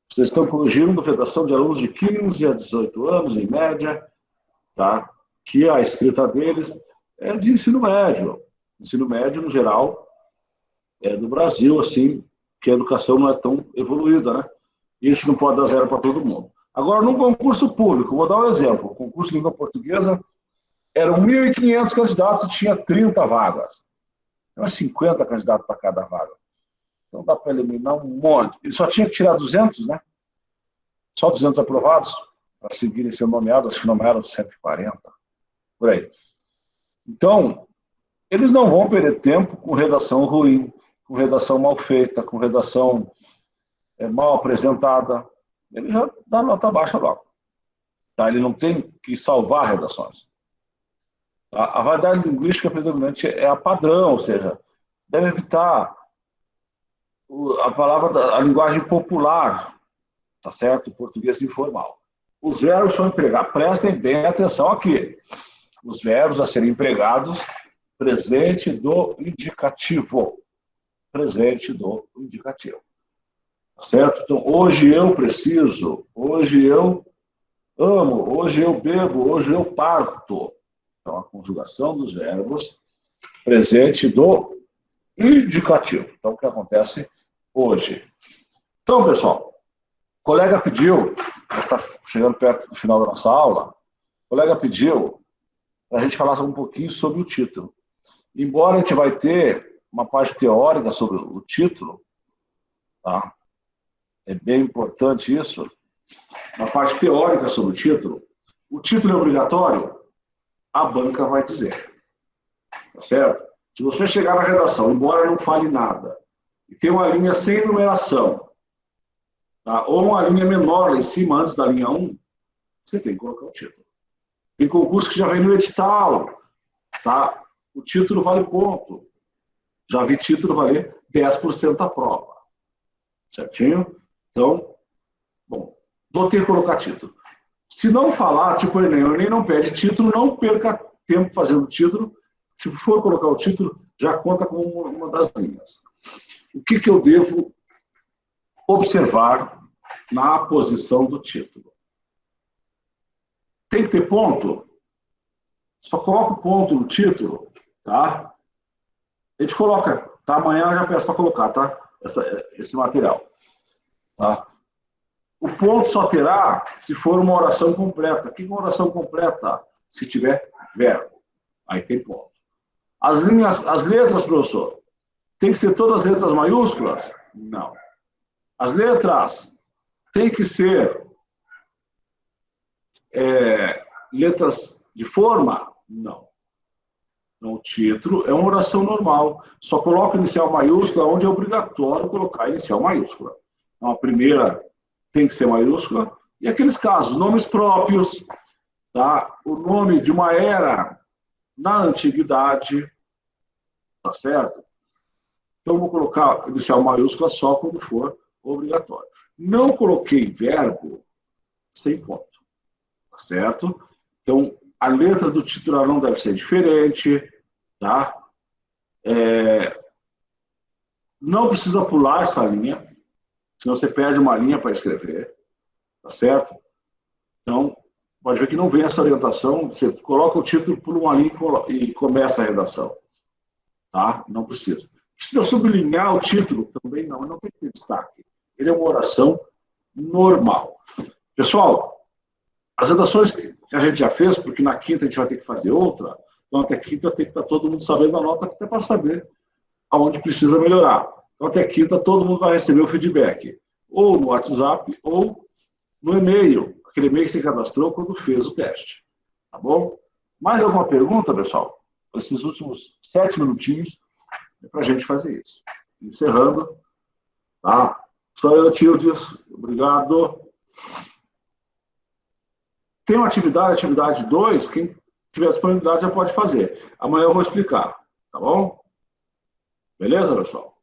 vocês estão corrigindo redação de alunos de 15 a 18 anos, em média, tá? Que a escrita deles é de ensino médio. Ensino médio, no geral, é do Brasil, assim, que a educação não é tão evoluída, né? E a gente não pode dar zero para todo mundo. Agora, num concurso público, vou dar um exemplo. O concurso de língua portuguesa eram 1.500 candidatos e tinha 30 vagas. Então, 50 candidatos para cada vaga. Então, dá para eliminar um monte. Ele só tinha que tirar 200, né? Só 200 aprovados para seguirem sendo nomeados. Acho que nomearam 140, por aí. Então, eles não vão perder tempo com redação ruim, com redação mal feita, com redação mal apresentada. Ele já dá nota baixa logo. Tá? Ele não tem que salvar redações. A variedade linguística predominante é a padrão, ou seja, deve evitar a palavra, a linguagem popular, tá certo? O português informal. Os verbos são empregados, prestem bem atenção aqui. Os verbos a serem empregados, presente do indicativo. Presente do indicativo. Tá certo? Então, hoje eu preciso, hoje eu amo, hoje eu bebo, hoje eu parto. Então, a conjugação dos verbos, presente do indicativo. Então, o que acontece hoje? Então, pessoal, o colega pediu, já está chegando perto do final da nossa aula, o colega pediu para a gente falar um pouquinho sobre o título. Embora a gente vai ter uma parte teórica sobre o título, tá? É bem importante isso, uma parte teórica sobre o título é obrigatório? A banca vai dizer, tá certo? Se você chegar na redação, embora não fale nada, e tem uma linha sem numeração, tá? Ou uma linha menor lá em cima, antes da linha 1, você tem que colocar o título. Tem concurso que já vem no edital, tá? O título vale ponto. Já vi título valer 10% da prova. Certinho? Então, bom, vou ter que colocar título. Se não falar, tipo o Enem não pede título, não perca tempo fazendo título. Se for colocar o título, já conta como uma das linhas. O que eu devo observar na posição do título? Tem que ter ponto? Só coloca o ponto no título, tá? A gente coloca, tá? Amanhã eu já peço para colocar, tá? Esse material, tá? O ponto só terá se for uma oração completa. O que é uma oração completa? Se tiver verbo. Aí tem ponto. As letras, professor, tem que ser todas as letras maiúsculas? Não. As letras tem que ser letras de forma? Não. Então, o título é uma oração normal. Só coloca inicial maiúscula onde é obrigatório colocar inicial maiúscula. Então, a primeira tem que ser maiúscula. E aqueles casos, nomes próprios, tá? O nome de uma era na antiguidade, tá certo? Então, vou colocar inicial maiúscula só quando for obrigatório. Não coloquei verbo sem ponto, tá certo? Então, a letra do titular não deve ser diferente, tá? Não precisa pular essa linha, senão você perde uma linha para escrever, tá certo? Então, pode ver que não vem essa orientação, você coloca o título, pula uma linha e começa a redação, tá? Não precisa. Precisa sublinhar o título? Também não tem que ter destaque. Ele é uma oração normal. Pessoal, as redações que a gente já fez, porque na quinta a gente vai ter que fazer outra, então até quinta tem que estar todo mundo sabendo a nota, até para saber aonde precisa melhorar. Então até quinta todo mundo vai receber o feedback, ou no WhatsApp, ou no e-mail, aquele e-mail que você cadastrou quando fez o teste. Tá bom? Mais alguma pergunta, pessoal? Esses últimos 7 minutinhos é para a gente fazer isso. Encerrando. Tá? Só eu, Tildes. Obrigado. Tem uma atividade 2, quem tiver disponibilidade já pode fazer. Amanhã eu vou explicar, tá bom? Beleza, pessoal?